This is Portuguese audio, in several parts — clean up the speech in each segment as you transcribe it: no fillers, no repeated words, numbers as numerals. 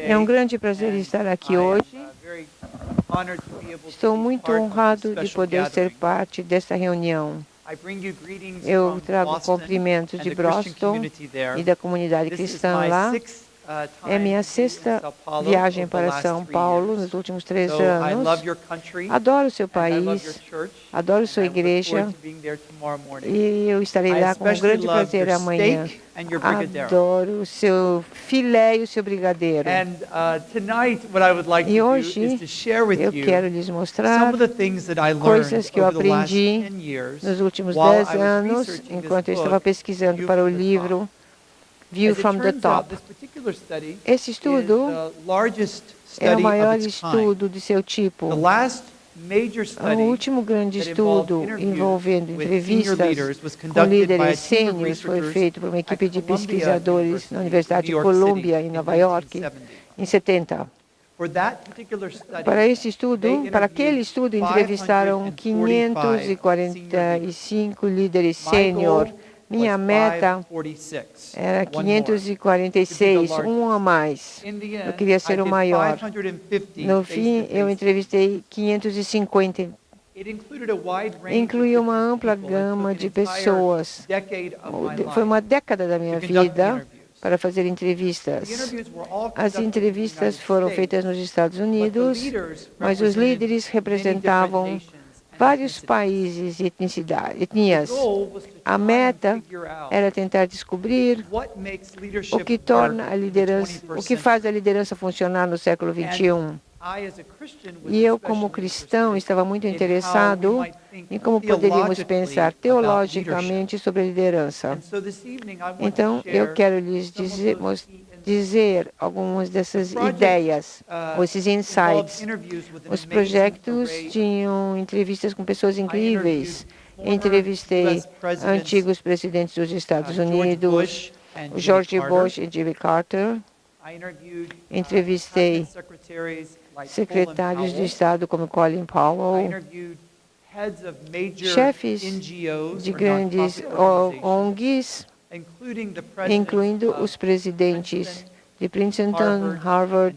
É um grande prazer estar aqui hoje. Estou muito honrado de poder ser parte desta reunião. Eu trago cumprimentos de Boston e da comunidade cristã lá. É minha sexta viagem para São Paulo nos últimos 3 anos. Adoro seu país, adoro sua igreja e eu estarei lá com um grande prazer amanhã. Adoro o seu filé e o seu brigadeiro. E hoje eu quero lhes mostrar coisas que eu aprendi nos últimos 10 anos, enquanto eu estava pesquisando para o livro View from the Top. Esse estudo é o maior estudo de seu tipo. O último grande estudo envolvendo entrevistas com líderes sêniores foi feito por uma equipe de pesquisadores na Universidade de Columbia, em Nova York, em 70. Para aquele estudo, entrevistaram 545 líderes sênior. Minha meta era 546, um a mais. Eu queria ser o maior. No fim, eu entrevistei 550. Incluiu uma ampla gama de pessoas. Foi uma década da minha vida para fazer entrevistas. As entrevistas foram feitas nos Estados Unidos, mas os líderes representavam vários países e etnias. A meta era tentar descobrir o que torna a liderança, o que faz a liderança funcionar no século XXI. E eu, como cristão, estava muito interessado em como poderíamos pensar teologicamente sobre a liderança. Então, eu quero lhes dizer algumas dessas ideias, ou esses insights. Os projetos tinham entrevistas com pessoas incríveis. Entrevistei antigos presidentes dos Estados Unidos, George Bush e Jimmy Carter. Entrevistei secretários de Estado como Colin Powell, chefes de grandes ONGs, incluindo os presidentes de Princeton, Harvard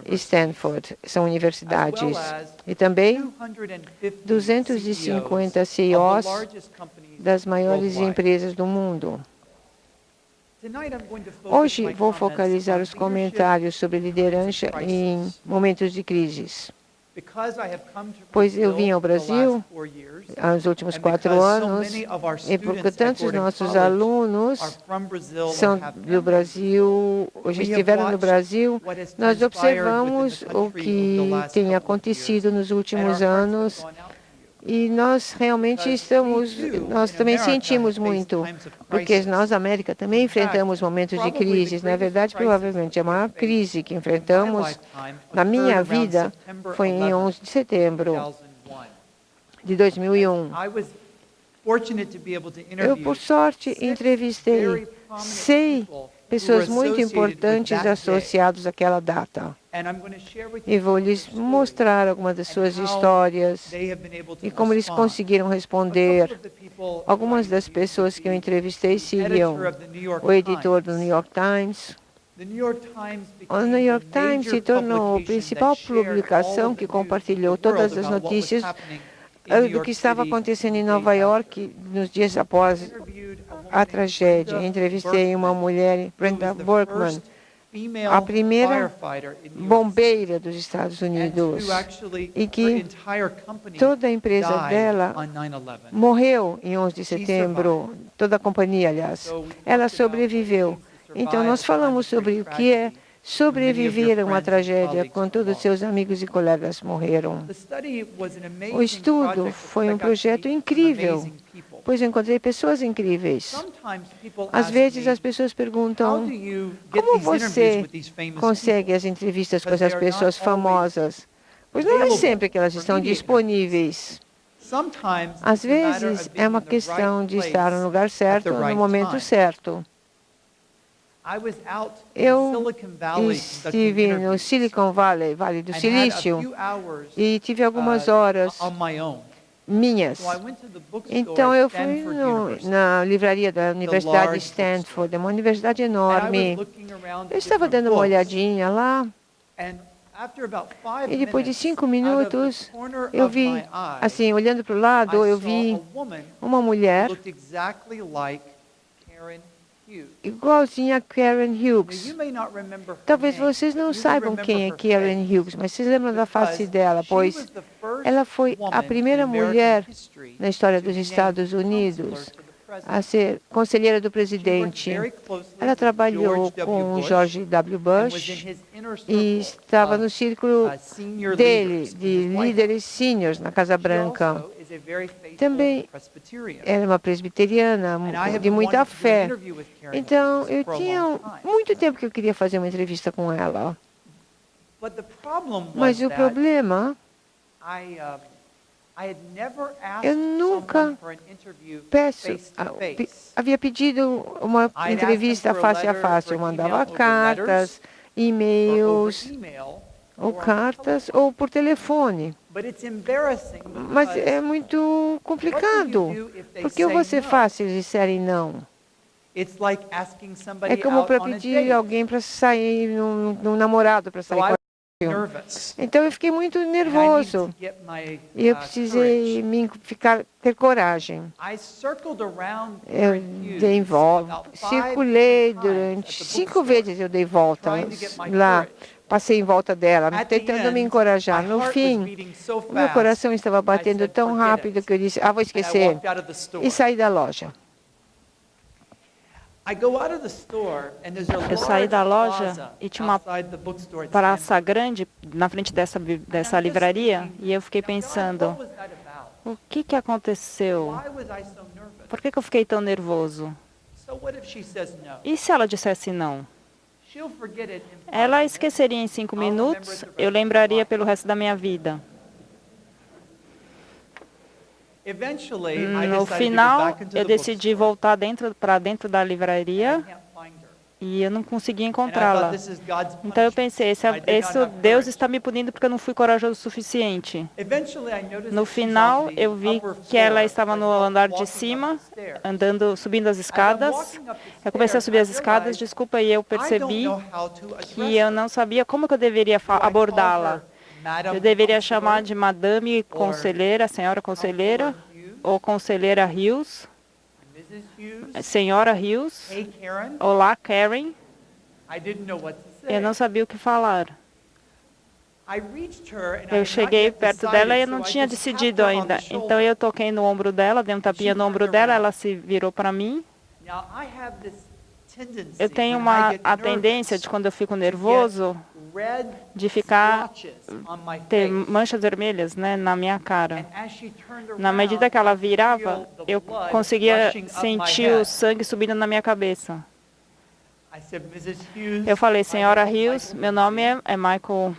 e Stanford, são universidades. E também 250 CEOs das maiores empresas do mundo. Hoje vou focalizar os comentários sobre liderança em momentos de crises. Pois eu vim ao Brasil nos últimos 4 anos e porque tantos nossos alunos são do Brasil, hoje estiveram no Brasil, nós observamos o que tem acontecido nos últimos anos e nós realmente nós também sentimos muito, porque nós, América, também enfrentamos momentos de crise. Na verdade, provavelmente, a maior crise que enfrentamos na minha vida foi em 11 de setembro de 2001. Eu, por sorte, entrevistei 100 pessoas muito importantes associadas àquela data. E vou lhes mostrar algumas das suas histórias e como eles conseguiram responder. Algumas das pessoas que eu entrevistei seriam o editor do New York Times. O New York Times se tornou a principal publicação que compartilhou todas as notícias do que estava acontecendo em Nova York nos dias após a tragédia. Entrevistei uma mulher, Brenda Berkman, a primeira bombeira dos Estados Unidos, e que toda a empresa dela morreu em 11 de setembro, toda a companhia, aliás. Ela sobreviveu. Então, nós falamos sobre o que é sobreviver a uma tragédia quando todos seus amigos e colegas morreram. O estudo foi um projeto incrível, pois encontrei pessoas incríveis. Às vezes as pessoas perguntam, como você consegue as entrevistas com essas pessoas famosas? Pois não é sempre que elas estão disponíveis. Às vezes é uma questão de estar no lugar certo, no momento certo. Eu estive no Silicon Valley, Vale do Silício, e tive algumas horas minhas. Então, eu fui na livraria da Universidade de Stanford, é uma universidade enorme. Eu estava dando uma olhadinha lá, e depois de 5 minutos, eu vi, assim, olhando para o lado, eu vi uma mulher igualzinha a Karen Hughes. Talvez vocês não saibam quem é Karen Hughes, mas vocês lembram da face dela, pois ela foi a primeira mulher na história dos Estados Unidos a ser conselheira do presidente. Ela trabalhou com George W. Bush e estava no círculo dele, de líderes seniors na Casa Branca. Também era uma presbiteriana de muita fé. Então, eu tinha muito tempo que eu queria fazer uma entrevista com ela. Mas o problema, eu nunca havia pedido uma entrevista face a face. Eu mandava cartas, e-mails, ou por telefone. Mas é muito complicado. Por que você faz se eles disserem não? É como para pedir alguém para sair, num namorado para sair com a Então eu fiquei muito nervoso e eu precisei ter coragem. Eu dei volta, circulei durante 5 vezes, eu dei volta lá. Passei em volta dela, tentando me encorajar. No fim, o meu coração estava batendo tão rápido que eu disse, vou esquecer. E saí da loja. Eu saí da loja e tinha uma praça grande na frente dessa livraria e eu fiquei pensando, o que aconteceu? Por que eu fiquei tão nervoso? E se ela dissesse não? Ela esqueceria em 5 minutos, eu lembraria pelo resto da minha vida. No final, eu decidi voltar para dentro da livraria e eu não consegui encontrá-la. Então eu pensei, Deus está me punindo porque eu não fui corajoso o suficiente. No final, eu vi que ela estava no andar de cima, subindo as escadas. Eu comecei a subir as escadas, desculpa, e eu percebi que eu não sabia como que eu deveria abordá-la. Eu deveria chamar de Madame Conselheira, Senhora Conselheira, ou Conselheira Hughes, Senhora Hughes. Olá, Karen. Eu não sabia o que falar. Eu cheguei perto dela e eu não tinha decidido ainda. Então eu toquei no ombro dela, dei um tapinha no ombro dela, ela se virou para mim. Eu tenho a tendência de, quando eu fico nervoso, de ter manchas vermelhas, né, na minha cara. Na medida que ela virava, eu conseguia sentir o sangue subindo na minha cabeça. Eu falei, Senhora Hughes, meu nome é Michael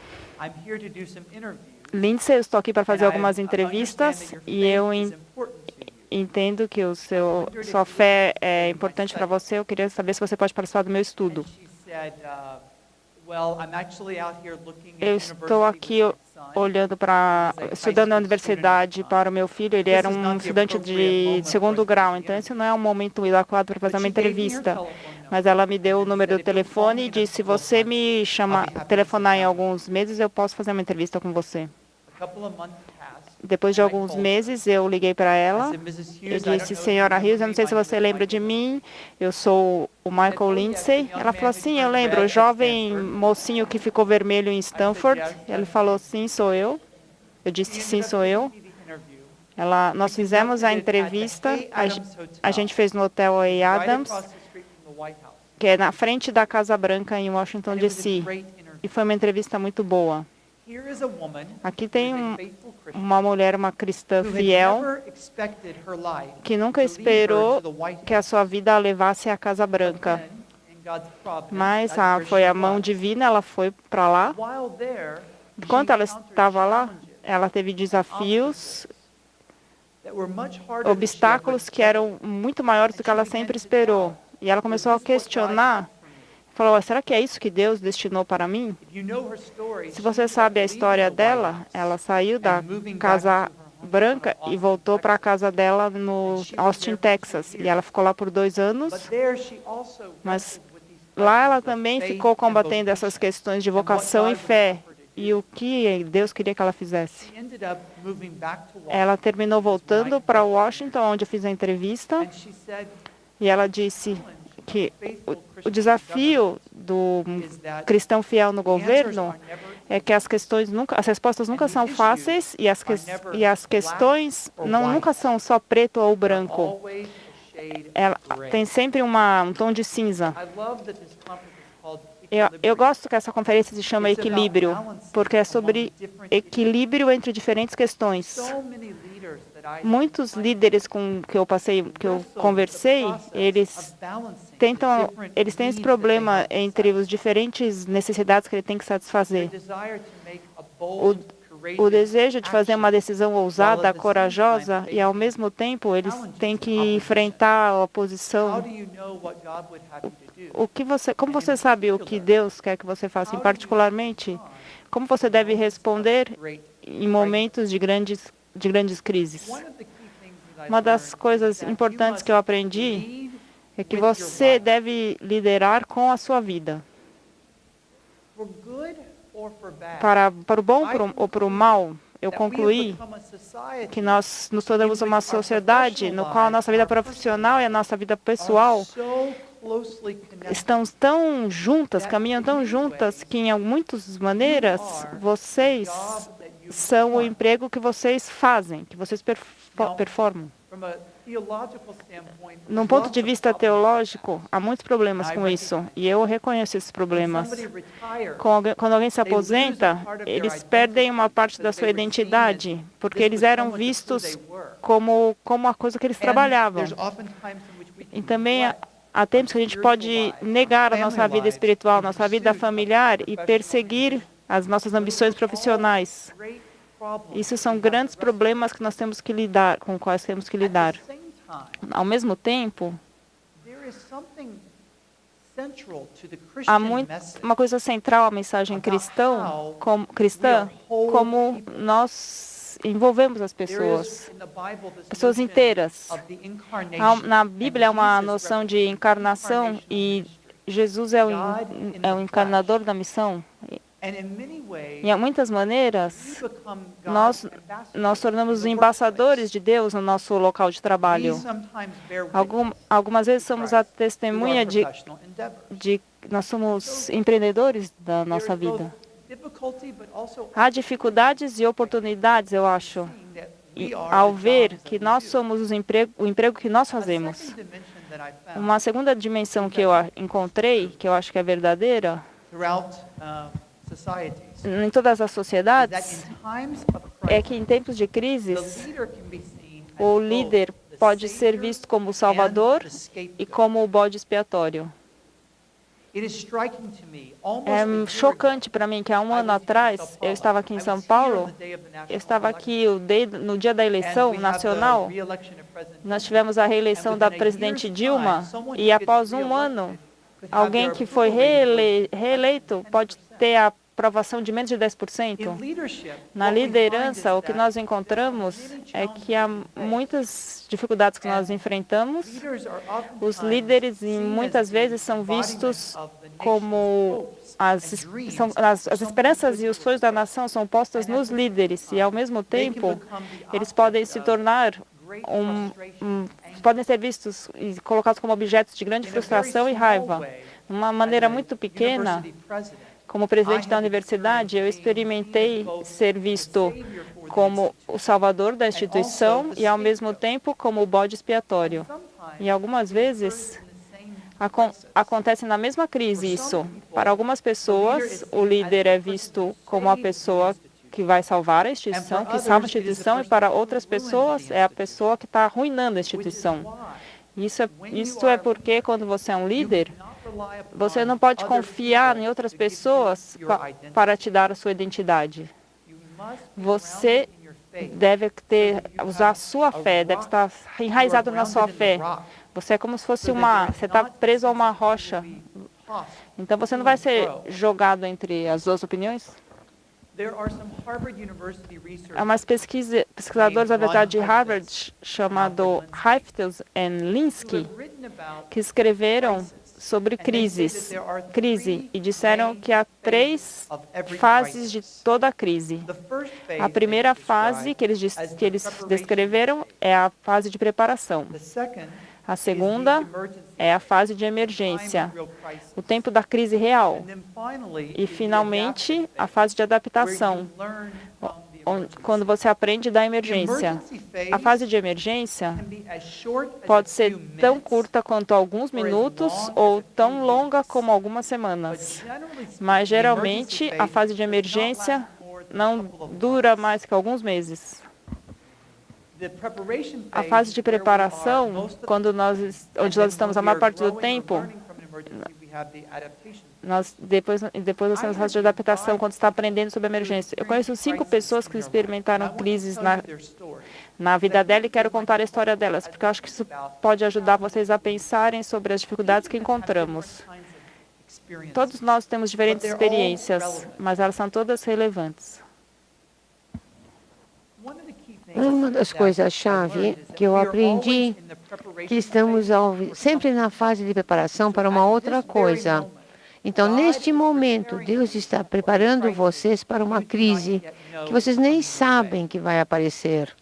Lindsay, eu estou aqui para fazer algumas entrevistas e eu entendo que sua fé é importante para você. Eu queria saber se você pode participar do meu estudo. Eu estou aqui estudando na universidade para o meu filho. Ele era um estudante de 2º grau, então esse não é um momento adequado para fazer uma entrevista. Mas ela me deu o número do telefone e disse, se você me telefonar em alguns meses, eu posso fazer uma entrevista com você. Depois de alguns meses, eu liguei para ela. Eu disse, Senhora Hughes, eu não sei se você lembra de mim. Eu sou o Michael Lindsay. Ela falou, sim, eu lembro. O jovem mocinho que ficou vermelho em Stanford. Ele falou, sim, sou eu. Eu disse, sim, sou eu. Nós fizemos a entrevista. A gente fez no Hotel A. Adams, que é na frente da Casa Branca, em Washington, D.C. E foi uma entrevista muito boa. Aqui tem uma mulher, uma cristã fiel, que nunca esperou que a sua vida a levasse à Casa Branca. Mas foi a mão divina, ela foi para lá. Enquanto ela estava lá, ela teve desafios, obstáculos que eram muito maiores do que ela sempre esperou. E ela começou a questionar. Falou, será que é isso que Deus destinou para mim? Se você sabe a história dela, ela saiu da casa branca e voltou para a casa dela no Austin, Texas. E ela ficou lá por 2 anos, mas lá ela também ficou combatendo essas questões de vocação e fé e o que Deus queria que ela fizesse. Ela terminou voltando para Washington, onde eu fiz a entrevista, e ela disse que o desafio do cristão fiel no governo é que as respostas nunca são fáceis e as questões nunca são só preto ou branco. Ela tem sempre um tom de cinza. Eu gosto que essa conferência se chama Equilíbrio, porque é sobre equilíbrio entre diferentes questões. Muitos líderes com que eu conversei, eles têm esse problema entre as diferentes necessidades que ele tem que satisfazer. O desejo de fazer uma decisão ousada, corajosa, e ao mesmo tempo eles têm que enfrentar a oposição. Como você sabe o que Deus quer que você faça, particularmente? Como você deve responder em momentos de grandes crises? Uma das coisas importantes que eu aprendi é que você deve liderar com a sua vida. Para o bom ou para o mal, eu concluí que nós nos tornamos uma sociedade no qual a nossa vida profissional e a nossa vida pessoal estão tão juntas, caminham tão juntas, que em muitas maneiras vocês são o emprego que vocês fazem, que vocês performam. Num ponto de vista teológico, há muitos problemas com isso, e eu reconheço esses problemas. Quando alguém se aposenta, eles perdem uma parte da sua identidade, porque eles eram vistos como a coisa que eles trabalhavam. E também há tempos que a gente pode negar a nossa vida espiritual, nossa vida familiar e perseguir as nossas ambições profissionais. Isso são grandes problemas que nós temos que lidar, com os quais temos que lidar. Ao mesmo tempo, há uma coisa central à mensagem cristã, como nós envolvemos as pessoas inteiras. Na Bíblia há uma noção de encarnação e Jesus é o encarnador da missão. E, de muitas maneiras, nós tornamos embaixadores de Deus no nosso local de trabalho. Algumas vezes somos a testemunha nós somos empreendedores da nossa vida. Há dificuldades e oportunidades, eu acho, ao ver que nós somos o emprego que nós fazemos. Uma segunda dimensão que eu encontrei, que eu acho que é verdadeira, em todas as sociedades, é que em tempos de crises, o líder pode ser visto como o salvador e como o bode expiatório. É chocante para mim que há um ano atrás, eu estava aqui em São Paulo, eu estava aqui no dia da eleição nacional, nós tivemos a reeleição da presidente Dilma, e após um ano, alguém que foi reeleito pode ter a aprovação de menos de 10%. Na liderança, o que nós encontramos é que há muitas dificuldades que nós enfrentamos. Os líderes, muitas vezes, são vistos como as esperanças e os sonhos da nação são postas nos líderes, e, ao mesmo tempo, eles podem se tornar podem ser vistos e colocados como objetos de grande frustração e raiva. De uma maneira muito pequena, como presidente da universidade, eu experimentei ser visto como o salvador da instituição e, ao mesmo tempo, como o bode expiatório. E algumas vezes acontece na mesma crise isso. Para algumas pessoas, o líder é visto como a pessoa que vai salvar a instituição, que salva a instituição, e para outras pessoas é a pessoa que está arruinando a instituição. Isso é porque, quando você é um líder, você não pode confiar em outras pessoas para te dar a sua identidade. Você deve usar a sua fé, deve estar enraizado na sua fé. Você é como se fosse você está preso a uma rocha. Então você não vai ser jogado entre as duas opiniões. Há umas pesquisadores da Universidade de Harvard, chamado Heifetz e Linsky, que escreveram sobre crise, e disseram que há 3 fases de toda a crise. A primeira fase que eles descreveram é a fase de preparação. A segunda é a fase de emergência, o tempo da crise real. E, finalmente, a fase de adaptação, quando você aprende da emergência. A fase de emergência pode ser tão curta quanto alguns minutos ou tão longa como algumas semanas. Mas, geralmente, a fase de emergência não dura mais que alguns meses. A fase de preparação, onde nós estamos a maior parte do tempo, depois nós temos a fase de adaptação, quando está aprendendo sobre a emergência. Eu conheço 5 pessoas que experimentaram crises na vida dela e quero contar a história delas, porque eu acho que isso pode ajudar vocês a pensarem sobre as dificuldades que encontramos. Todos nós temos diferentes experiências, mas elas são todas relevantes. Uma das coisas-chave que eu aprendi que estamos sempre na fase de preparação para uma outra coisa. Então, neste momento, Deus está preparando vocês para uma crise que vocês nem sabem que vai aparecer.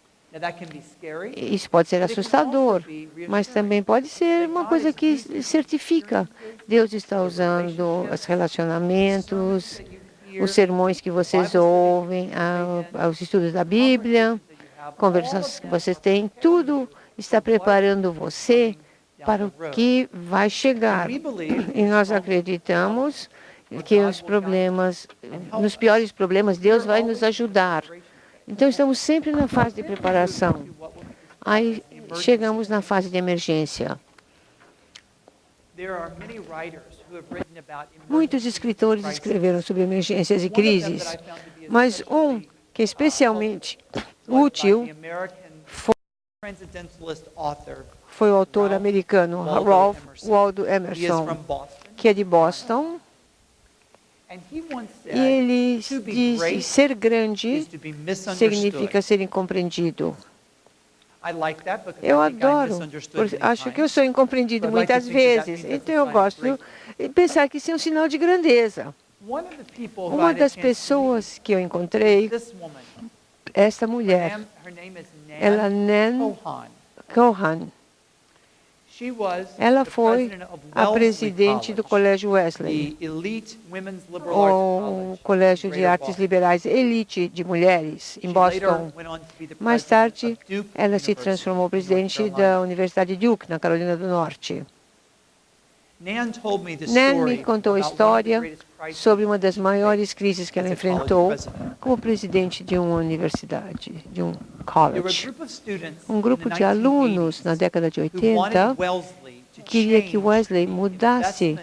Isso pode ser assustador, mas também pode ser uma coisa que certifica. Deus está usando os relacionamentos, os sermões que vocês ouvem, os estudos da Bíblia, conversas que vocês têm, tudo está preparando você para o que vai chegar. E nós acreditamos que nos piores problemas, Deus vai nos ajudar. Então, estamos sempre na fase de preparação. Aí, chegamos na fase de emergência. Muitos escritores escreveram sobre emergências e crises, mas um que é especialmente útil foi o autor americano Ralph Waldo Emerson, que é de Boston. E ele disse: ser grande significa ser incompreendido. Eu adoro, porque acho que eu sou incompreendido muitas vezes, então eu gosto de pensar que isso é um sinal de grandeza. Uma das pessoas que eu encontrei, esta mulher, ela é Nan Cohen. Ela foi a presidente do Colégio Wesley, o Colégio de Artes Liberais Elite de Mulheres, em Boston. Mais tarde, ela se transformou presidente da Universidade Duke, na Carolina do Norte. Nan me contou a história sobre uma das maiores crises que ela enfrentou como presidente de uma universidade, de um college. Um grupo de alunos na década de 80 queria que Wesley mudasse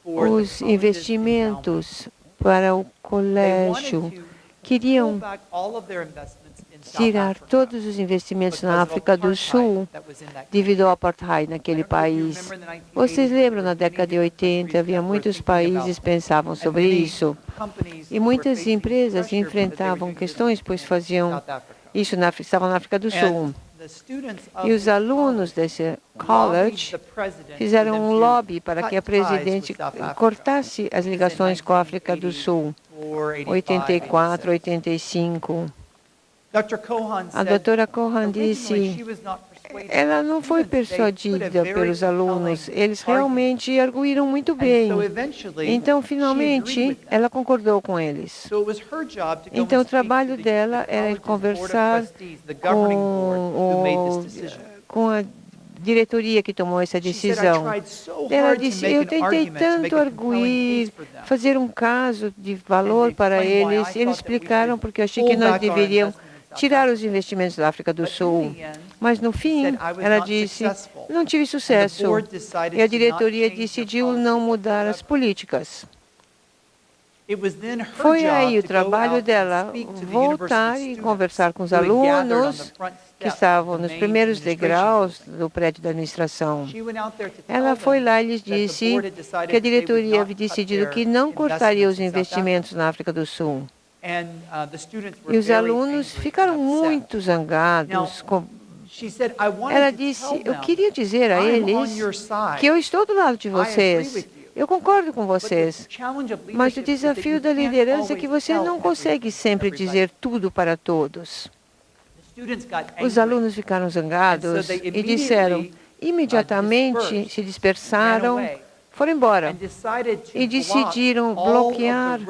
os investimentos para o colégio. Queriam tirar todos os investimentos na África do Sul devido ao apartheid naquele país. Vocês lembram, na década de 80, havia muitos países que pensavam sobre isso. E muitas empresas enfrentavam questões, pois faziam isso, estavam na África do Sul. E os alunos desse college fizeram um lobby para que a presidente cortasse as ligações com a África do Sul, 84, 85. A doutora Cohen disse, ela não foi persuadida pelos alunos, eles realmente arguíram muito bem. Então, finalmente, ela concordou com eles. Então, o trabalho dela era conversar com a diretoria que tomou essa decisão. Ela disse, eu tentei tanto arguir, fazer um caso de valor para eles. Eles explicaram porque eu achei que nós deveríamos tirar os investimentos da África do Sul. Mas, no fim, ela disse, não tive sucesso. E a diretoria decidiu não mudar as políticas. Foi aí o trabalho dela voltar e conversar com os alunos que estavam nos primeiros degraus do prédio da administração. Ela foi lá e lhes disse que a diretoria havia decidido que não cortaria os investimentos na África do Sul. E os alunos ficaram muito zangados. Ela disse, eu queria dizer a eles que eu estou do lado de vocês. Eu concordo com vocês, mas o desafio da liderança é que você não consegue sempre dizer tudo para todos. Os alunos ficaram zangados e disseram, imediatamente se dispersaram, foram embora e decidiram bloquear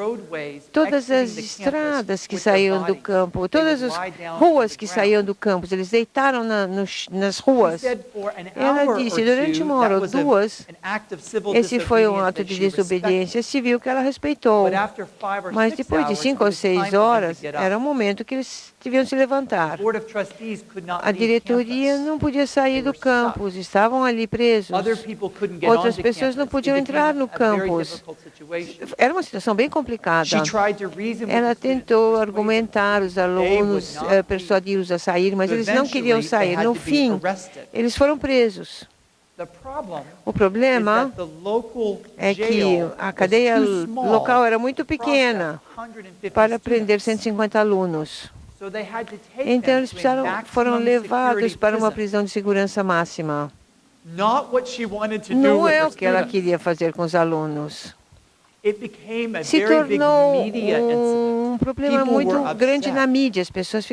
todas as estradas que saíam do campo, todas as ruas que saíam do campus. Eles deitaram nas ruas. Ela disse, durante 1 ou 2 horas, esse foi um ato de desobediência civil que ela respeitou. Mas depois de 5 ou 6 horas, era o momento que eles deviam se levantar. A diretoria não podia sair do campus, estavam ali presos. Outras pessoas não podiam entrar no campus. Era uma situação bem complicada. Ela tentou argumentar os alunos, persuadi-los a sair, mas eles não queriam sair. No fim, eles foram presos. O problema é que a cadeia local era muito pequena para prender 150 alunos. Então, eles foram levados para uma prisão de segurança máxima. Não é o que ela queria fazer com os alunos. Se tornou um problema muito grande na mídia. As pessoas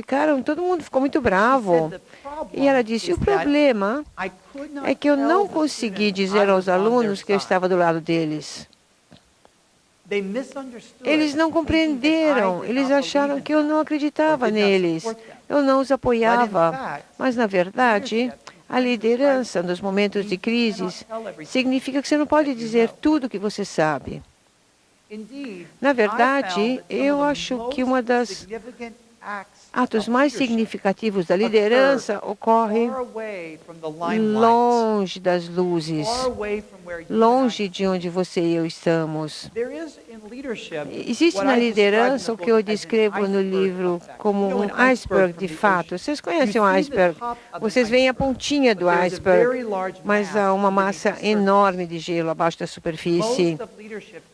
todo mundo ficou muito bravo. E ela disse, o problema é que eu não consegui dizer aos alunos que eu estava do lado deles. Eles não compreenderam, eles acharam que eu não acreditava neles, eu não os apoiava. Mas, na verdade, a liderança nos momentos de crises significa que você não pode dizer tudo o que você sabe. Na verdade, eu acho que uma das atos mais significativos da liderança ocorre longe das luzes, longe de onde você e eu estamos. Existe na liderança o que eu descrevo no livro como um iceberg de fato. Vocês conhecem o iceberg? Vocês veem a pontinha do iceberg, mas há uma massa enorme de gelo abaixo da superfície.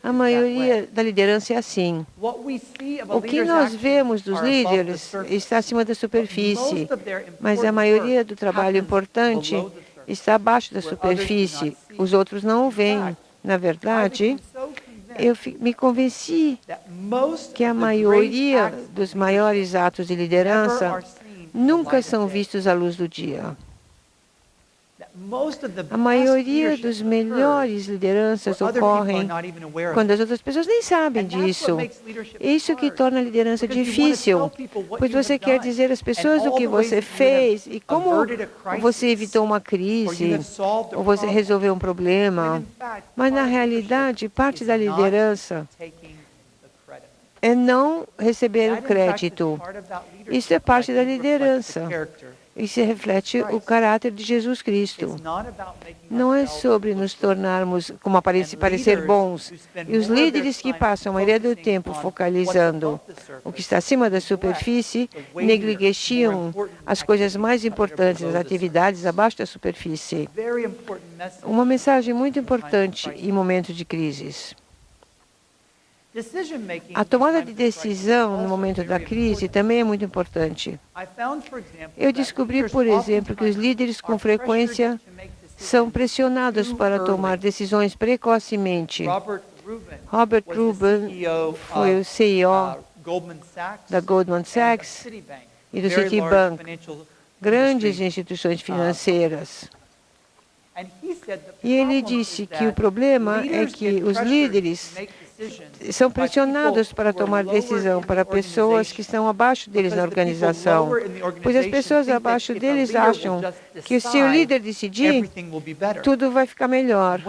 A maioria da liderança é assim. O que nós vemos dos líderes está acima da superfície, mas a maioria do trabalho importante está abaixo da superfície. Os outros não o veem. Na verdade, eu me convenci que a maioria dos maiores atos de liderança nunca são vistos à luz do dia. A maioria dos melhores lideranças ocorrem quando as outras pessoas nem sabem disso. Isso que torna a liderança difícil, pois você quer dizer às pessoas o que você fez e como você evitou uma crise, ou você resolveu um problema. Mas, na realidade, parte da liderança é não receber o crédito. Isso é parte da liderança. Isso reflete o caráter de Jesus Cristo. Não é sobre nos tornarmos, como parecer bons. E os líderes que passam a maioria do tempo focalizando o que está acima da superfície, negligenciam as coisas mais importantes, as atividades abaixo da superfície. Uma mensagem muito importante em momentos de crises. A tomada de decisão no momento da crise também é muito importante. Eu descobri, por exemplo, que os líderes com frequência são pressionados para tomar decisões precocemente. Robert Rubin foi o CEO da Goldman Sachs e do Citibank, grandes instituições financeiras. E ele disse que o problema é que os líderes são pressionados para tomar decisão para pessoas que estão abaixo deles na organização, pois as pessoas abaixo deles acham que se o líder decidir, tudo vai ficar melhor.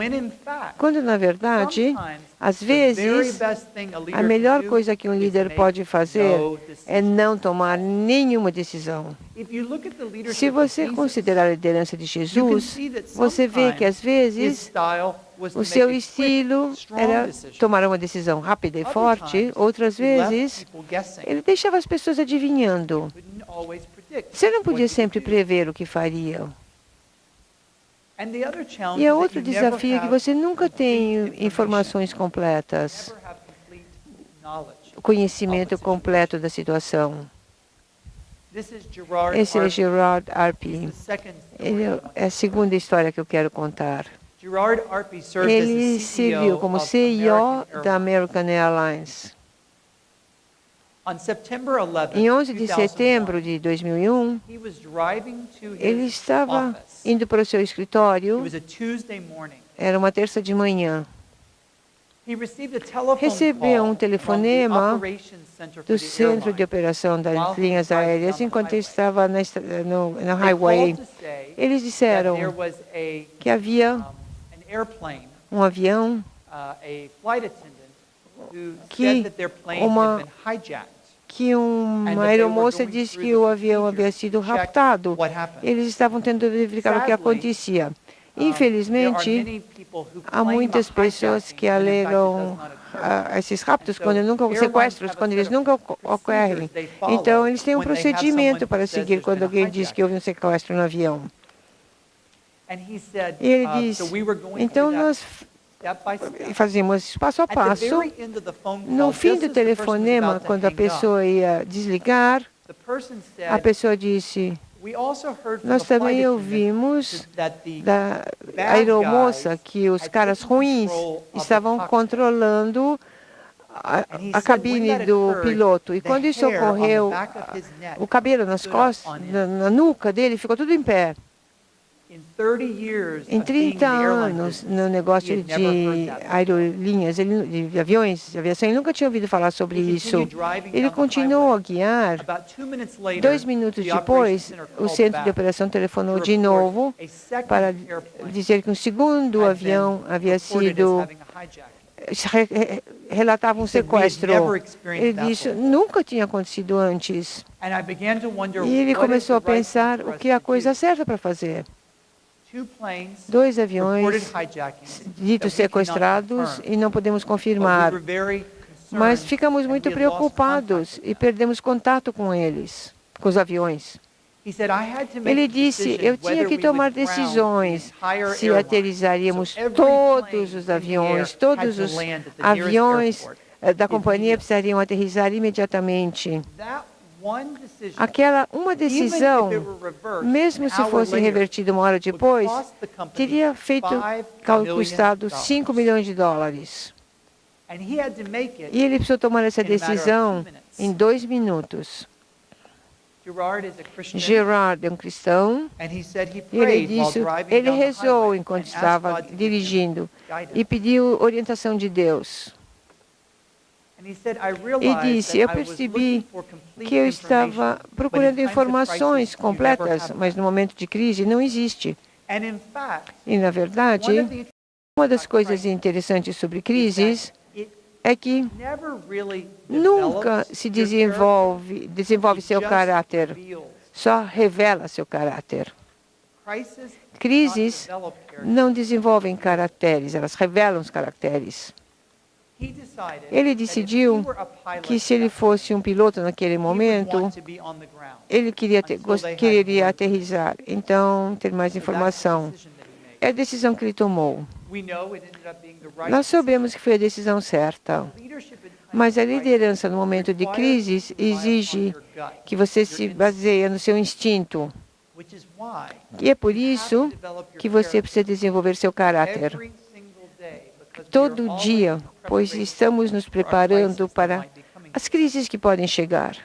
Quando, na verdade, às vezes, a melhor coisa que um líder pode fazer é não tomar nenhuma decisão. Se você considerar a liderança de Jesus, você vê que, às vezes, o seu estilo era tomar uma decisão rápida e forte. Outras vezes, ele deixava as pessoas adivinhando. Você não podia sempre prever o que faria. E o outro desafio é que você nunca tem informações completas, conhecimento completo da situação. Esse é Gerard Arpey. É a segunda história que eu quero contar. Ele serviu como CEO da American Airlines. Em 11 de setembro de 2001, ele estava indo para o seu escritório. Era uma terça de manhã. Recebeu um telefonema do Centro de Operação das Linhas Aéreas enquanto ele estava na highway. Eles disseram que havia um avião que uma aeromoça disse que o avião havia sido raptado. Eles estavam tentando verificar o que acontecia. Infelizmente, há muitas pessoas que alegam esses raptos, sequestros, quando eles nunca ocorrem. Então, eles têm um procedimento para seguir quando alguém diz que houve um sequestro no avião. E ele disse, então nós fazíamos passo a passo. No fim do telefonema, quando a pessoa ia desligar, a pessoa disse, nós também ouvimos da aeromoça que os caras ruins estavam controlando a cabine do piloto. E quando isso ocorreu, o cabelo nas costas, na nuca dele, ficou tudo em pé. Em 30 anos no negócio de aerolinhas, de aviões, de aviação, ele nunca tinha ouvido falar sobre isso. Ele continuou a guiar. 2 minutos depois, o centro de operação telefonou de novo para dizer que um segundo avião havia sido... relatava um sequestro. Ele disse, nunca tinha acontecido antes. E ele começou a pensar o que é a coisa certa para fazer. 2 aviões ditos sequestrados e não podemos confirmar. Mas ficamos muito preocupados e perdemos contato com eles, com os aviões. Ele disse, eu tinha que tomar decisões se aterrizaríamos todos os aviões, todos os aviões da companhia precisariam aterrissar imediatamente. Aquela uma decisão, mesmo se fosse revertida uma hora depois, teria custado $5 milhões. E ele precisou tomar essa decisão em 2 minutos. Gerard é um cristão, e ele disse, ele rezou enquanto estava dirigindo e pediu orientação de Deus. E disse, eu percebi que eu estava procurando informações completas, mas no momento de crise não existe. E, na verdade, uma das coisas interessantes sobre crises é que nunca se desenvolve seu caráter, só revela seu caráter. Crises não desenvolvem caracteres, elas revelam os caracteres. Ele decidiu que se ele fosse um piloto naquele momento, ele queria aterrissar, então ter mais informação. É a decisão que ele tomou. Nós sabemos que foi a decisão certa, mas a liderança no momento de crise exige que você se baseie no seu instinto. E é por isso que você precisa desenvolver seu caráter. Todo dia, pois estamos nos preparando para as crises que podem chegar.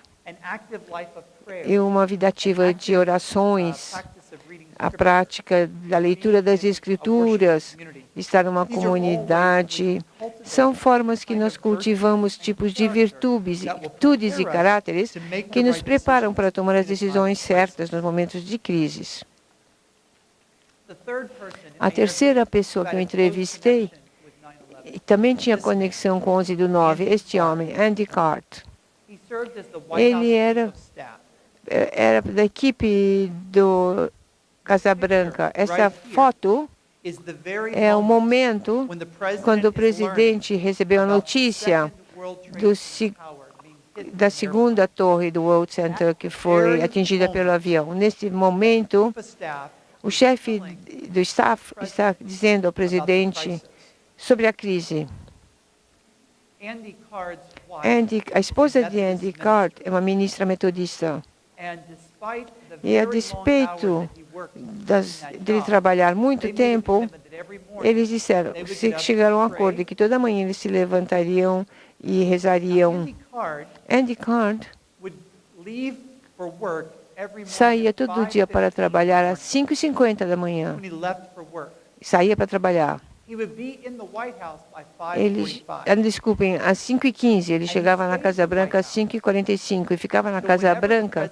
E uma vida ativa de orações, a prática da leitura das Escrituras, estar numa comunidade, são formas que nós cultivamos tipos de virtudes e caráteres que nos preparam para tomar as decisões certas nos momentos de crises. A terceira pessoa que eu entrevistei também tinha conexão com 11/9, este homem, Andy Cart. Ele era da equipe do Casa Branca. Essa foto é o momento quando o presidente recebeu a notícia da segunda torre do World Center que foi atingida pelo avião. Nesse momento, o chefe do staff está dizendo ao presidente sobre a crise. A esposa de Andy Card é uma ministra metodista. E a despeito dele trabalhar muito tempo, eles disseram, chegaram a um acordo de que toda manhã eles se levantariam e rezariam. Andy Card saía todo dia para trabalhar às 5h50 da manhã. Saía para trabalhar. Desculpem, às 5h15, ele chegava na Casa Branca às 5h45 e ficava na Casa Branca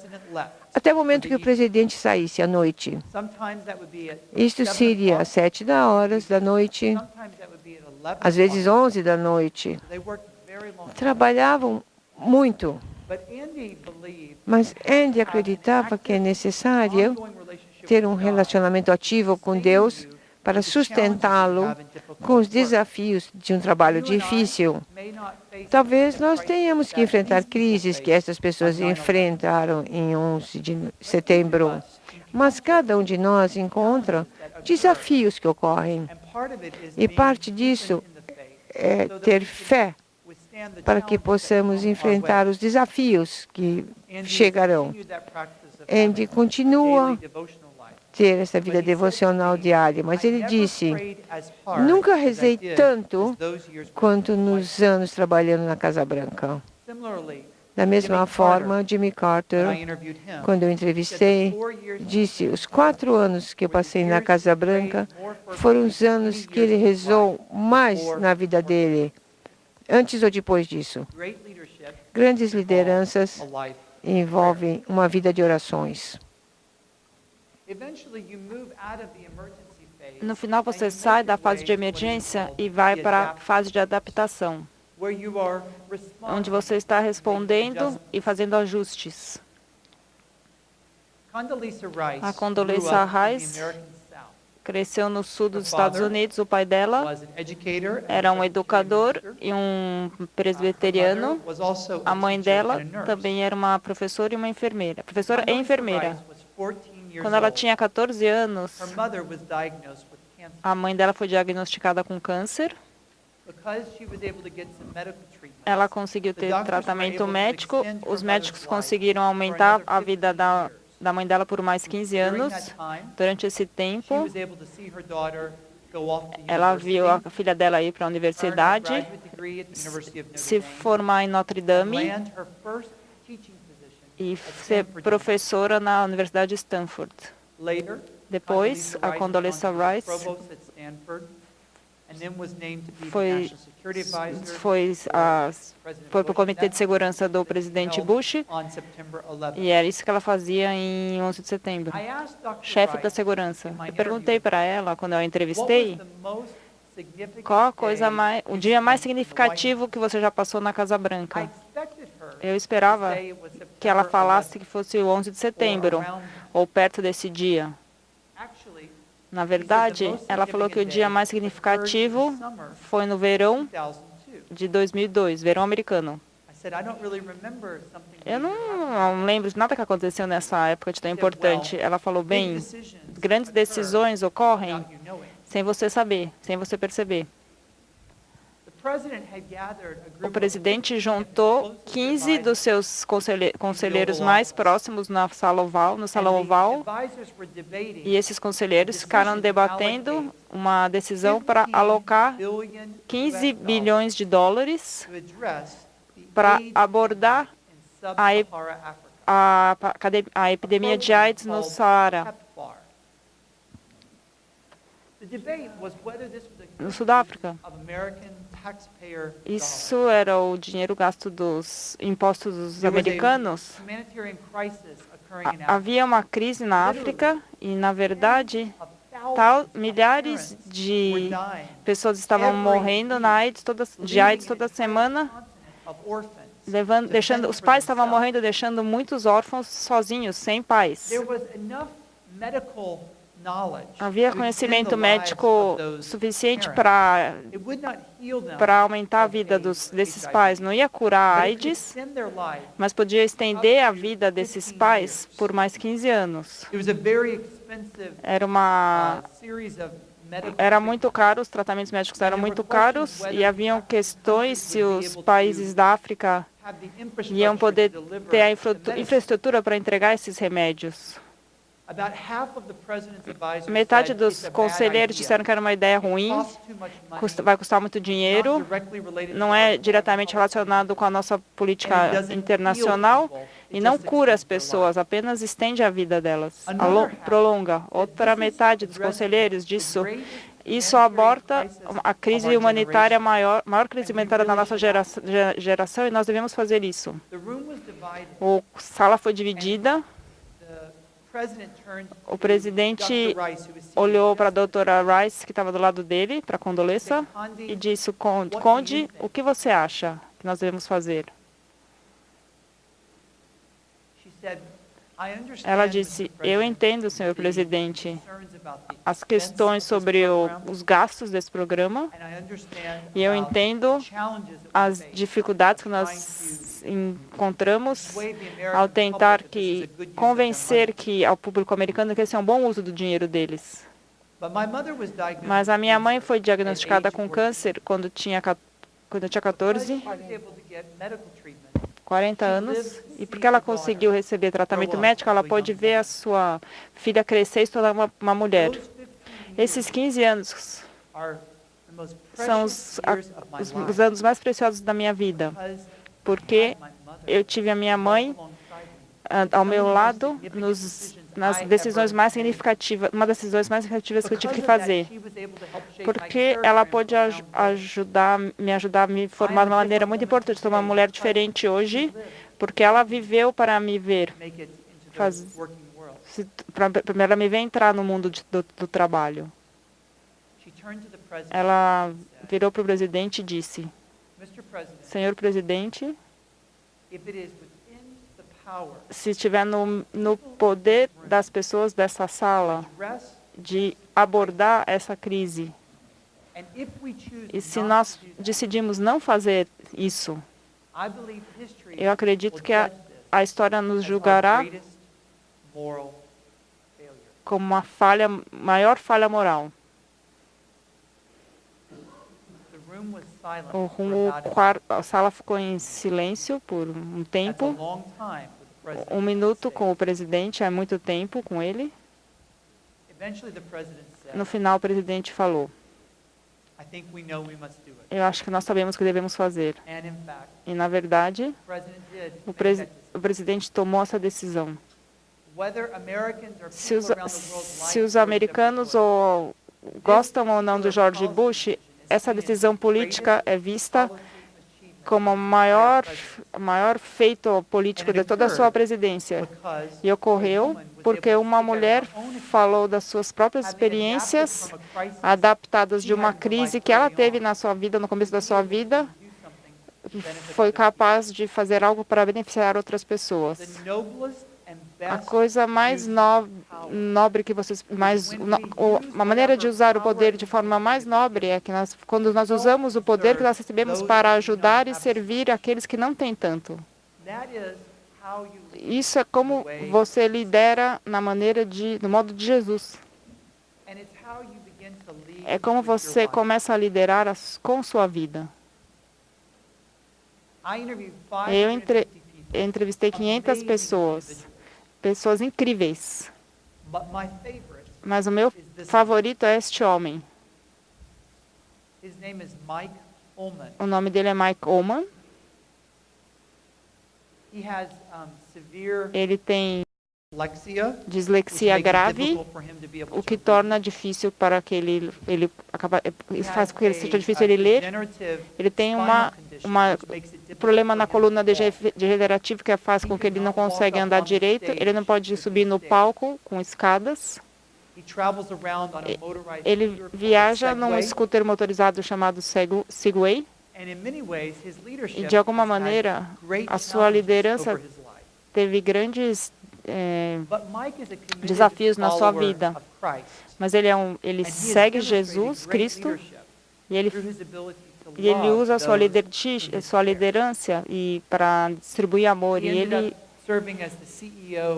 até o momento que o presidente saísse à noite. Isto seria às 7h da noite, às vezes 11h da noite. Trabalhavam muito. Mas Andy acreditava que é necessário ter um relacionamento ativo com Deus para sustentá-lo com os desafios de um trabalho difícil. Talvez nós tenhamos que enfrentar crises que essas pessoas enfrentaram em 11 de setembro, mas cada um de nós encontra desafios que ocorrem. E parte disso é ter fé para que possamos enfrentar os desafios que chegarão. Andy continua ter essa vida devocional diária, mas ele disse, nunca rezei tanto quanto nos anos trabalhando na Casa Branca. Da mesma forma, Jimmy Carter, quando eu entrevistei, disse, os 4 anos que eu passei na Casa Branca foram os anos que ele rezou mais na vida dele, antes ou depois disso. Grandes lideranças envolvem uma vida de orações. No final, você sai da fase de emergência e vai para a fase de adaptação, onde você está respondendo e fazendo ajustes. A Condoleezza Rice cresceu no sul dos Estados Unidos. O pai dela era um educador e um presbiteriano. A mãe dela também era uma professora e uma enfermeira. Professora e enfermeira. Quando ela tinha 14 anos, a mãe dela foi diagnosticada com câncer. Ela conseguiu ter tratamento médico. Os médicos conseguiram aumentar a vida da mãe dela por mais 15 anos. Durante esse tempo, ela viu a filha dela ir para a universidade, se formar em Notre Dame e ser professora na Universidade de Stanford. Depois, a Condoleezza Rice foi para o Comitê de Segurança do presidente Bush, e era isso que ela fazia em 11 de setembro, chefe da segurança. Eu perguntei para ela, quando eu a entrevistei, qual o dia mais significativo que você já passou na Casa Branca. Eu esperava que ela falasse que fosse o 11 de setembro, ou perto desse dia. Na verdade, ela falou que o dia mais significativo foi no verão de 2002, verão americano. Eu não lembro de nada que aconteceu nessa época de tão importante. Ela falou, bem, grandes decisões ocorrem sem você saber, sem você perceber. O presidente juntou 15 dos seus conselheiros mais próximos no Salão Oval, e esses conselheiros ficaram debatendo uma decisão para alocar 15 bilhões de dólares para abordar a epidemia de AIDS no Saara, no Sudáfrica. Isso era o dinheiro gasto dos impostos dos americanos. Havia uma crise na África e, na verdade, milhares de pessoas estavam morrendo de AIDS toda semana, os pais estavam morrendo, deixando muitos órfãos sozinhos, sem pais. havia conhecimento médico suficiente para aumentar a vida desses pais. Não ia curar a AIDS, mas podia estender a vida desses pais por mais 15 anos. Era muito caro, os tratamentos médicos eram muito caros e haviam questões se os países da África iam poder ter a infraestrutura para entregar esses remédios. Metade dos conselheiros disseram que era uma ideia ruim, vai custar muito dinheiro, não é diretamente relacionado com a nossa política internacional e não cura as pessoas, apenas estende a vida delas, prolonga. Outra metade dos conselheiros disse: isso aborta a crise humanitária, maior crise humanitária da nossa geração e nós devemos fazer isso. A sala foi dividida. O presidente olhou para a doutora Rice, que estava do lado dele, para a condolência, e disse: Conde, o que você acha que nós devemos fazer? Ela disse: eu entendo, senhor presidente, as questões sobre os gastos desse programa, e eu entendo as dificuldades que nós encontramos ao tentar convencer ao público americano que esse é um bom uso do dinheiro deles. Mas a minha mãe foi diagnosticada com câncer quando tinha 14, 40 anos, e porque ela conseguiu receber tratamento médico, ela pôde ver a sua filha crescer e se tornar uma mulher. Esses 15 anos são os anos mais preciosos da minha vida, porque eu tive a minha mãe ao meu lado nas decisões mais significativas, uma das decisões mais significativas que eu tive que fazer, porque ela pôde me ajudar a me formar de uma maneira muito importante. Sou uma mulher diferente hoje, porque ela viveu para me ver, para ela me ver entrar no mundo do trabalho. Ela virou para o presidente e disse: Senhor presidente, se estiver no poder das pessoas dessa sala de abordar essa crise, e se nós decidimos não fazer isso, eu acredito que a história nos julgará como uma maior falha moral. A sala ficou em silêncio por um tempo. 1 minuto com o presidente é muito tempo com ele. No final, o presidente falou: eu acho que nós sabemos o que devemos fazer. E, na verdade, o presidente tomou essa decisão. Se os americanos gostam ou não do George Bush, essa decisão política é vista como o maior feito político de toda a sua presidência. E ocorreu porque uma mulher falou das suas próprias experiências, adaptadas de uma crise que ela teve na sua vida, no começo da sua vida, foi capaz de fazer algo para beneficiar outras pessoas. A coisa mais nobre que vocês... uma maneira de usar o poder de forma mais nobre é que quando nós usamos o poder que nós recebemos para ajudar e servir aqueles que não têm tanto. Isso é como você lidera no modo de Jesus. É como você começa a liderar com sua vida. Eu entrevistei 500 pessoas incríveis. Mas o meu favorito é este homem. O nome dele é Mike Ullman. Ele tem dislexia grave, o que torna difícil para que ele faz com que seja difícil ele ler. Ele tem um problema na coluna degenerativa que faz com que ele não consegue andar direito. Ele não pode subir no palco com escadas. Ele viaja num scooter motorizado chamado Segway. E, de alguma maneira, a sua liderança teve grandes desafios na sua vida. Mas ele segue Jesus Cristo e ele usa a sua liderança para distribuir amor. E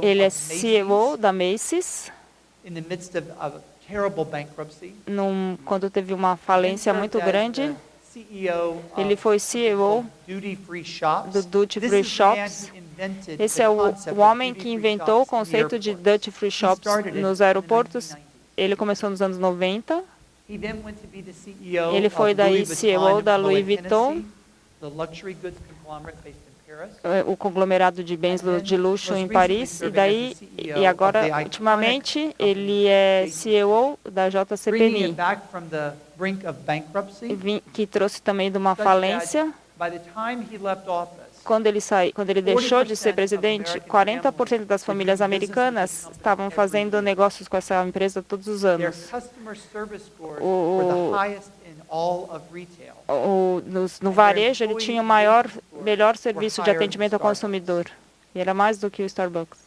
ele é CEO da Macy's quando teve uma falência muito grande. Ele foi CEO do Duty Free Shops. Esse é o homem que inventou o conceito de Duty Free Shops nos aeroportos. Ele começou nos anos 90. Ele foi daí CEO da Louis Vuitton, o conglomerado de bens de luxo em Paris. E agora, ultimamente, ele é CEO da JCPenney, que trouxe também de uma falência. Quando ele deixou de ser presidente, 40% das famílias americanas estavam fazendo negócios com essa empresa todos os anos. No varejo, ele tinha o melhor serviço de atendimento ao consumidor. E era mais do que o Starbucks.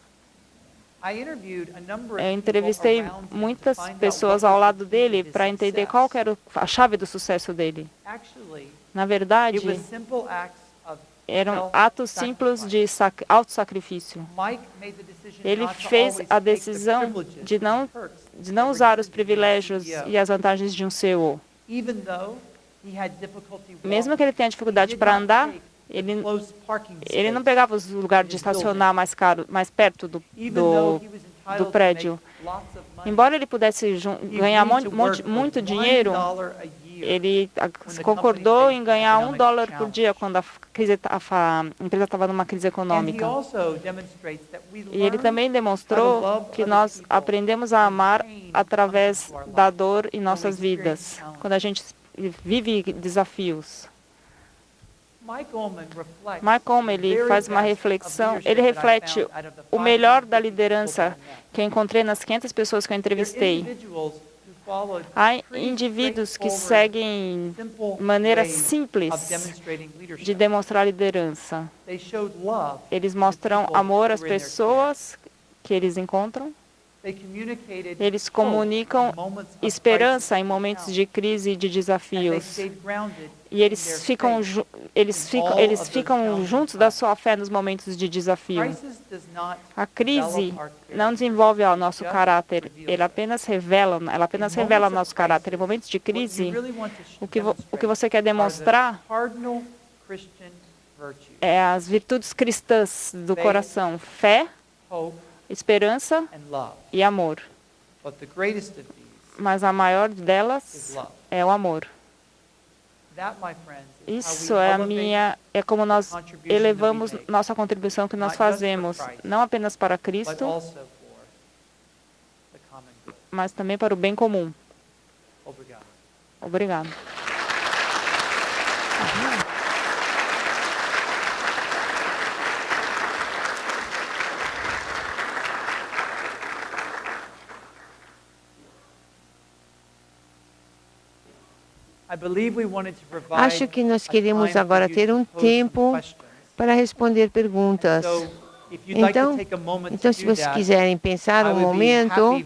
Eu entrevistei muitas pessoas ao lado dele para entender qual que era a chave do sucesso dele. Na verdade, eram atos simples de autossacrifício. Ele fez a decisão de não usar os privilégios e as vantagens de um CEO. Mesmo que ele tenha dificuldade para andar, ele não pegava os lugares de estacionar mais perto do prédio. Embora ele pudesse ganhar muito dinheiro, ele concordou em ganhar $1 por dia quando a empresa estava numa crise econômica. E ele também demonstrou que nós aprendemos a amar através da dor em nossas vidas, quando a gente vive desafios. Mike Oldham, ele faz uma reflexão, ele reflete o melhor da liderança que eu encontrei nas 500 pessoas que eu entrevistei. Há indivíduos que seguem maneiras simples de demonstrar liderança. Eles mostram amor às pessoas que eles encontram. Eles comunicam esperança em momentos de crise e de desafios. E eles ficam juntos da sua fé nos momentos de desafio. A crise não desenvolve o nosso caráter, ela apenas revela o nosso caráter. Em momentos de crise, o que você quer demonstrar é as virtudes cristãs do coração: fé, esperança e amor. Mas a maior delas é o amor. Isso é como nós elevamos nossa contribuição que nós fazemos, não apenas para Cristo, mas também para o bem comum. Obrigado. Acho que nós queremos agora ter um tempo para responder perguntas. Então, se vocês quiserem pensar um momento,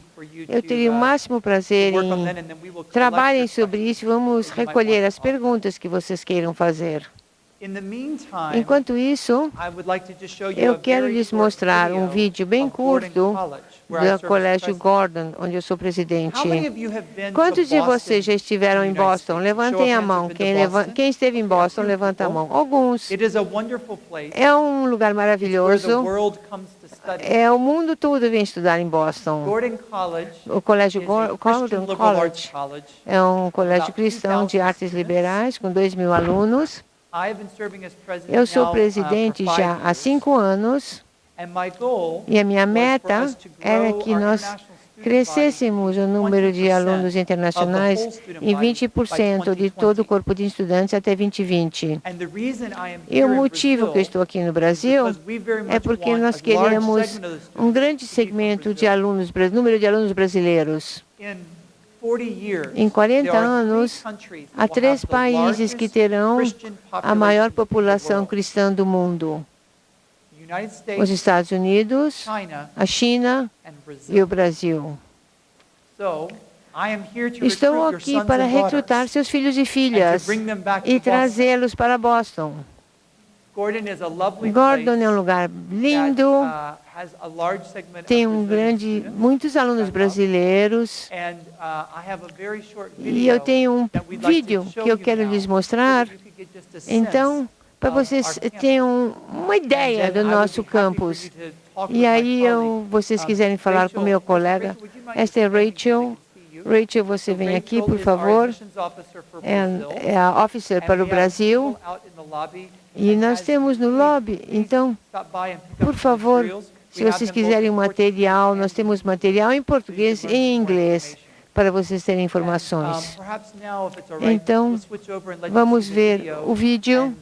eu teria o máximo prazer em trabalhem sobre isso e vamos recolher as perguntas que vocês queiram fazer. Enquanto isso, eu quero lhes mostrar um vídeo bem curto do Colégio Gordon, onde eu sou presidente. Quantos de vocês já estiveram em Boston? Levantem a mão. Quem esteve em Boston, levanta a mão. Alguns. É um lugar maravilhoso. O mundo todo vem estudar em Boston. O Colégio Gordon College é um colégio cristão de artes liberais com 2.000 alunos. Eu sou presidente já há 5 anos e a minha meta era que nós crescêssemos o número de alunos internacionais em 20% de todo o corpo de estudantes até 2020. E o motivo que eu estou aqui no Brasil é porque nós queremos um grande segmento de alunos, número de alunos brasileiros. Em 40 anos, há 3 países que terão a maior população cristã do mundo: os Estados Unidos, a China e o Brasil. Estou aqui para recrutar seus filhos e filhas e trazê-los para Boston. Gordon é um lugar lindo, tem muitos alunos brasileiros, e eu tenho um vídeo que eu quero lhes mostrar. Então, para vocês terem uma ideia do nosso campus. E aí, vocês quiserem falar com meu colega, esta é Rachel. Rachel, você vem aqui, por favor. É a officer para o Brasil. E nós temos no lobby, então, por favor, se vocês quiserem um material, nós temos material em português e em inglês para vocês terem informações. Então, vamos ver o vídeo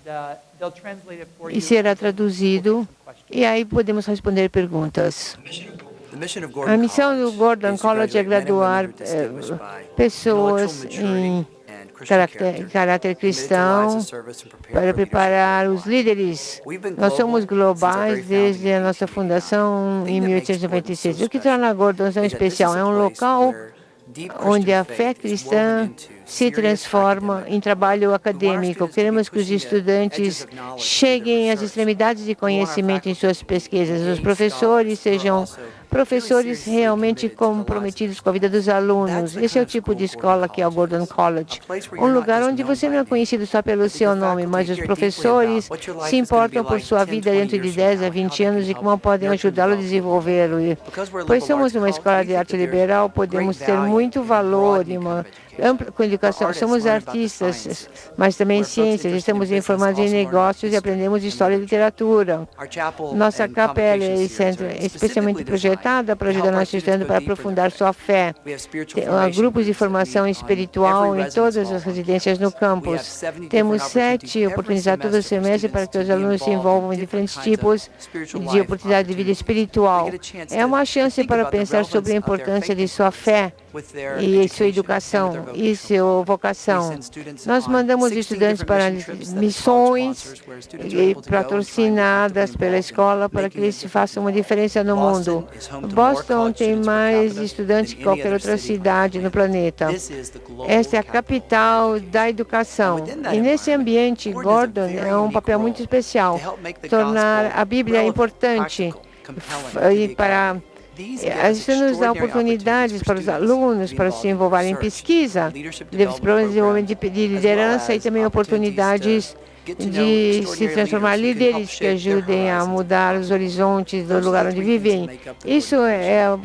e será traduzido, e aí podemos responder perguntas. A missão do Gordon College é graduar pessoas em caráter cristão para preparar os líderes. Nós somos globais desde a nossa fundação em 1896. O que torna Gordon tão especial? É um local onde a fé cristã se transforma em trabalho acadêmico. Queremos que os estudantes cheguem às extremidades de conhecimento em suas pesquisas. Os professores sejam professores realmente comprometidos com a vida dos alunos. Esse é o tipo de escola que é o Gordon College. Um lugar onde você não é conhecido só pelo seu nome, mas os professores se importam por sua vida dentro de 10 a 20 anos e como podem ajudá-lo a desenvolvê-lo. Pois somos uma escola de arte liberal, podemos ter muito valor e uma ampla educação. Somos artistas, mas também ciências. Estamos informados em negócios e aprendemos história e literatura. Nossa capela é especialmente projetada para ajudar nossos estudantes para aprofundar sua fé. Há grupos de formação espiritual em todas as residências no campus. Temos 7 oportunidades todo semestre para que os alunos se envolvam em diferentes tipos de oportunidade de vida espiritual. É uma chance para pensar sobre a importância de sua fé e sua educação e sua vocação. Nós mandamos estudantes para missões patrocinadas pela escola para que eles façam uma diferença no mundo. Boston tem mais estudantes que qualquer outra cidade no planeta. Esta é a capital da educação. E nesse ambiente, Gordon é um papel muito especial. Tornar a Bíblia importante e para isso nos dá oportunidades para os alunos para se envolverem em pesquisa, desenvolvimento de liderança e também oportunidades de se transformar em líderes que ajudem a mudar os horizontes do lugar onde vivem. Isso é a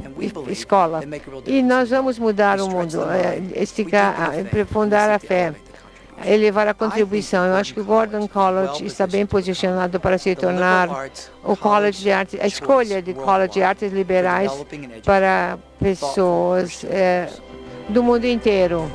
escola. E nós vamos mudar o mundo, aprofundar a fé, elevar a contribuição. Eu acho que o Gordon College está bem posicionado para se tornar o college de arte, a escolha de college de artes liberais para pessoas do mundo inteiro.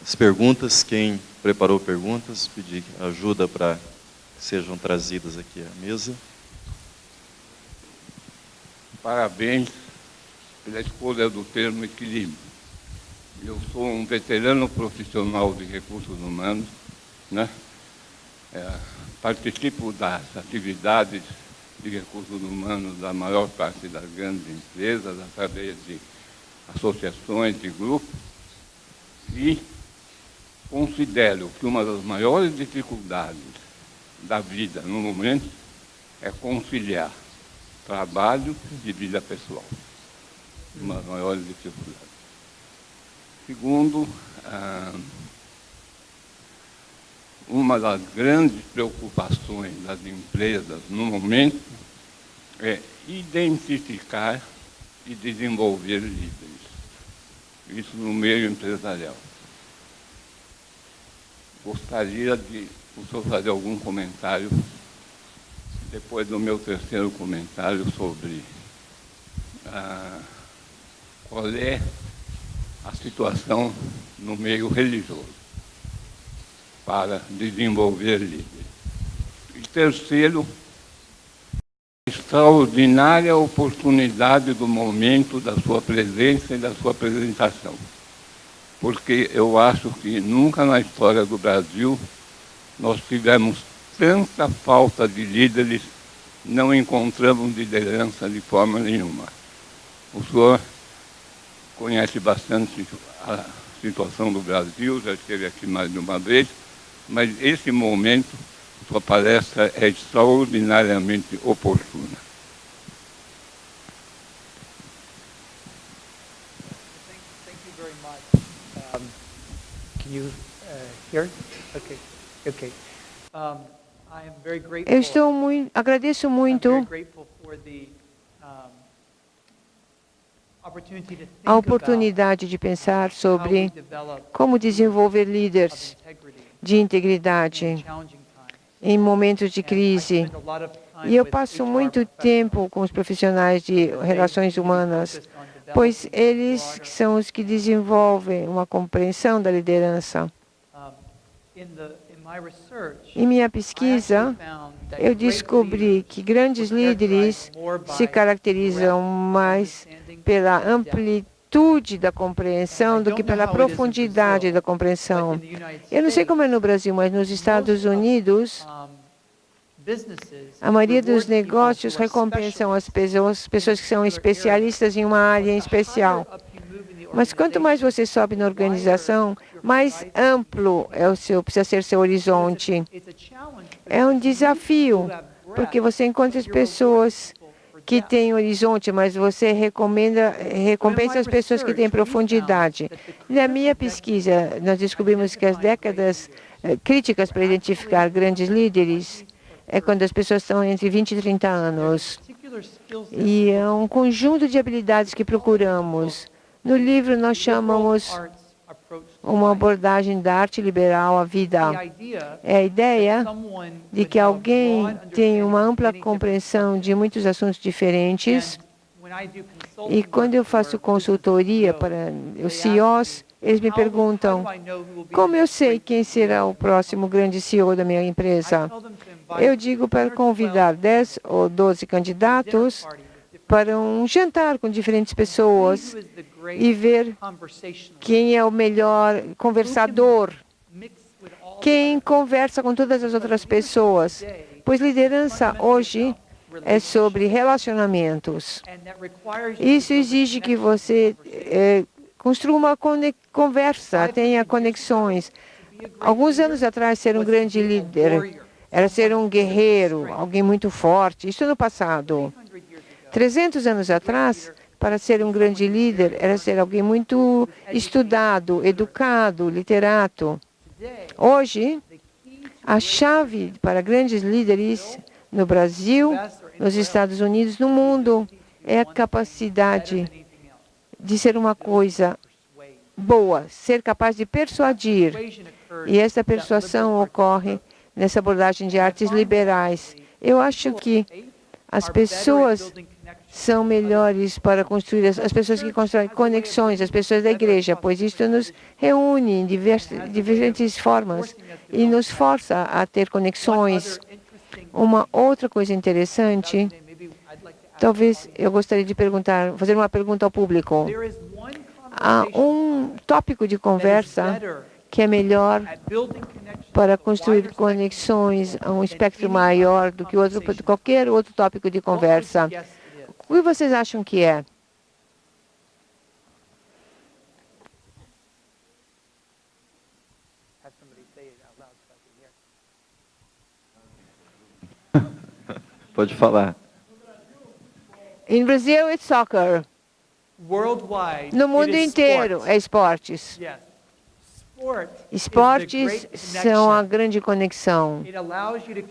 As perguntas, quem preparou perguntas, pedi ajuda para que sejam trazidas aqui à mesa. Parabéns pela escolha do termo equilíbrio. Eu sou um veterano profissional de recursos humanos, né? Participo das atividades de recursos humanos da maior parte das grandes empresas, através de associações e grupos, e considero que uma das maiores dificuldades da vida no momento é conciliar trabalho e vida pessoal. Uma das maiores dificuldades. Segundo, uma das grandes preocupações das empresas no momento é identificar e desenvolver líderes. Isso no meio empresarial. Gostaria de o senhor fazer algum comentário depois do meu terceiro comentário sobre qual é a situação no meio religioso para desenvolver líderes. E terceiro, a extraordinária oportunidade do momento da sua presença e da sua apresentação. porque eu acho que nunca na história do Brasil nós tivemos tanta falta de líderes, não encontramos liderança de forma nenhuma. O senhor conhece bastante a situação do Brasil, já esteve aqui mais de uma vez, mas esse momento, sua palestra é extraordinariamente oportuna. Thank you very much. Can you hear? Okay. Okay. I am very grateful. Agradeço I'm muito very grateful for the opportunity to think a about oportunidade de pensar how we sobre develop como desenvolver of líderes integrity de in integridade challenging times. em momentos de And I crise. spend a lot of time E eu with passo HR muito professionals tempo com os profissionais de because they relações really humanas, focused on developing pois a eles broader, são os que desenvolvem uma compreensão da liderança. in my research, Em minha I pesquisa, actually found that eu great descobri leaders que grandes were líderes characterized more se by caracterizam breadth, mais understanding, pela and depth. amplitude da compreensão do que pela profundidade da compreensão. Eu não sei como é no Brasil, mas nos Estados Unidos, a maioria dos negócios recompensam as pessoas que são especialistas em uma área em especial. Mas quanto mais você sobe na organização, mais amplo precisa ser seu horizonte. É um desafio, porque você encontra as pessoas que têm horizonte, mas você recompensa as pessoas que têm profundidade. Na minha pesquisa, nós descobrimos que as décadas críticas para identificar grandes líderes é quando as pessoas estão entre 20 e 30 anos. E é um conjunto de habilidades que procuramos. No livro, nós chamamos uma abordagem da arte liberal à vida. É a ideia de que alguém tem uma ampla compreensão de muitos assuntos diferentes. E quando eu faço consultoria para os CEOs, eles me perguntam, como eu sei quem será o próximo grande CEO da minha empresa? Eu digo para convidar 10 ou 12 candidatos para um jantar com diferentes pessoas e ver quem é o melhor conversador, quem conversa com todas as outras pessoas. Pois liderança hoje é sobre relacionamentos. Isso exige que você construa uma conversa, tenha conexões. Alguns anos atrás, ser um grande líder era ser um guerreiro, alguém muito forte. Isso no passado. 300 anos atrás, para ser um grande líder, era ser alguém muito estudado, educado, literato. Hoje, a chave para grandes líderes no Brasil, nos Estados Unidos, no mundo, é a capacidade de ser uma coisa boa, ser capaz de persuadir. E essa persuasão ocorre nessa abordagem de artes liberais. Eu acho que as pessoas são melhores para construir, as pessoas que constroem conexões, as pessoas da igreja, pois isso nos reúne em diferentes formas e nos força a ter conexões. Uma outra coisa interessante, talvez eu gostaria de fazer uma pergunta ao público. Há um tópico de conversa que é melhor para construir conexões a um espectro maior do que qualquer outro tópico de conversa. O que vocês acham que é? Pode falar. Em Brasil, it's soccer. No mundo inteiro, é esportes. Esportes são a grande conexão.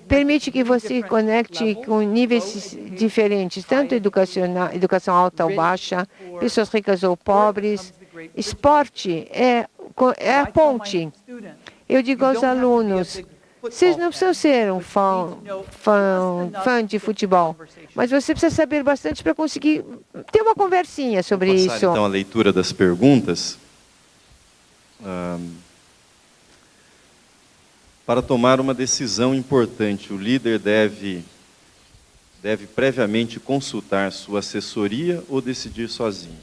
Permite que você conecte com níveis diferentes, tanto educação alta ou baixa, pessoas ricas ou pobres. Esporte é a ponte. Eu digo aos alunos, vocês não precisam ser um fã de futebol, mas você precisa saber bastante para conseguir ter uma conversinha sobre Vou isso. passar, então, a leitura das perguntas. Para tomar uma decisão importante, o líder deve previamente consultar sua assessoria ou decidir sozinho?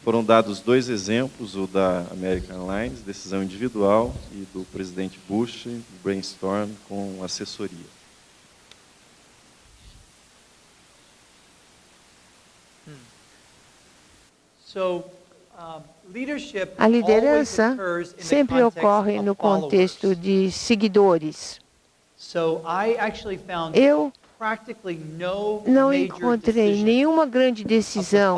Foram dados 2 exemplos, o da American Airlines, decisão individual, e do presidente Bush, brainstorm com assessoria. A liderança sempre ocorre no contexto de seguidores. Eu não encontrei nenhuma grande decisão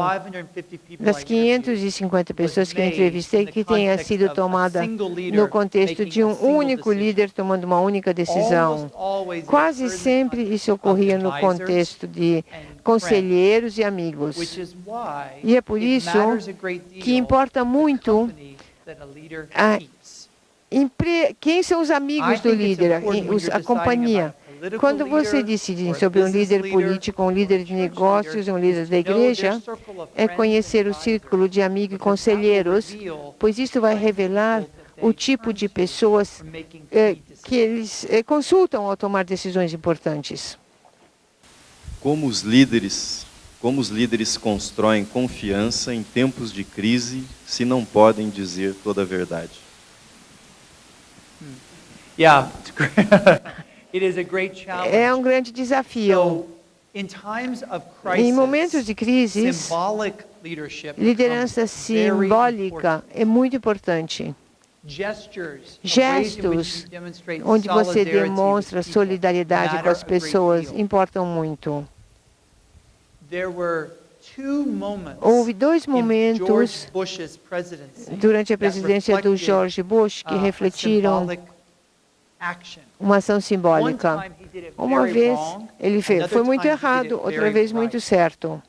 das 550 pessoas que entrevistei que tenha sido tomada no contexto de um único líder tomando uma única decisão. Quase sempre isso ocorria no contexto de conselheiros e amigos. E é por isso que importa muito quem são os amigos do líder, a companhia. Quando você decide sobre um líder político, um líder de negócios, um líder da igreja, é conhecer o círculo de amigos e conselheiros, pois isso vai revelar o tipo de pessoas que eles consultam ao tomar decisões importantes. Como os líderes constroem confiança em tempos de crise se não podem dizer toda a verdade? É um grande desafio. Em momentos de crise, liderança simbólica é muito importante. Gestos onde você demonstra solidariedade com as pessoas importam muito. Houve 2 momentos durante a presidência do George Bush que refletiram uma ação simbólica. Uma vez ele foi muito errado, outra vez muito certo.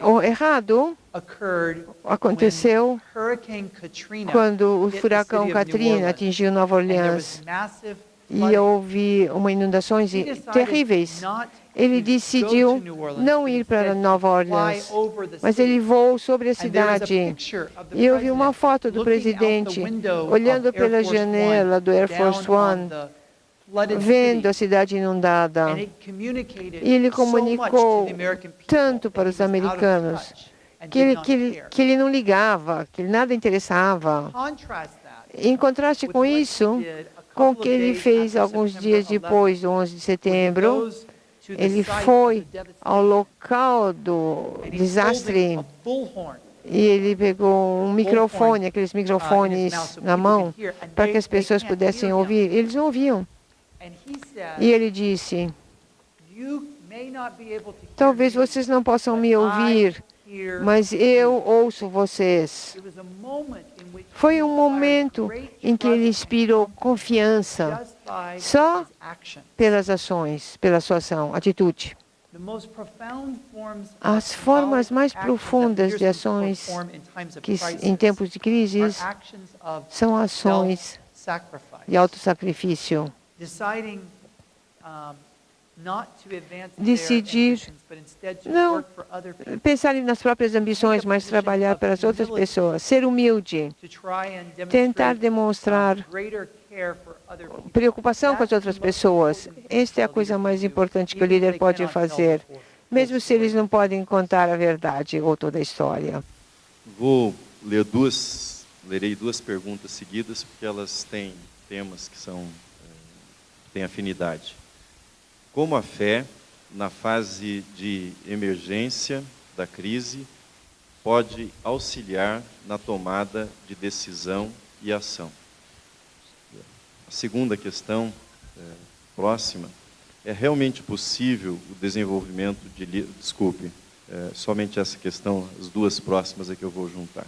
O errado aconteceu quando o furacão Katrina atingiu Nova Orleans e houve inundações terríveis. Ele decidiu não ir para Nova Orleans, mas ele voou sobre a cidade. E eu vi uma foto do presidente olhando pela janela do Air Force One, vendo a cidade inundada. E ele comunicou tanto para os americanos que ele não ligava, que nada interessava. Em contraste com isso, com o que ele fez alguns dias depois do 11 de setembro, ele foi ao local do desastre e ele pegou um microfone, aqueles microfones na mão, para que as pessoas pudessem ouvir. Eles não ouviam. E ele disse: talvez vocês não possam me ouvir, mas eu ouço vocês. Foi um momento em que ele inspirou confiança só pelas ações, pela sua ação, atitude. As formas mais profundas de ações em tempos de crise são ações de autossacrifício. Decidir não pensar nas próprias ambições, mas trabalhar para as outras pessoas. Ser humilde. Tentar demonstrar preocupação com as outras pessoas. Esta é a coisa mais importante que o líder pode fazer, mesmo se eles não podem contar a verdade ou toda a história. Lerei 2 perguntas seguidas, porque elas têm temas que têm afinidade. Como a fé, na fase de emergência da crise, pode auxiliar na tomada de decisão e ação? A segunda questão, próxima, é realmente possível o desenvolvimento de... somente essa questão, as 2 próximas é que eu vou juntar.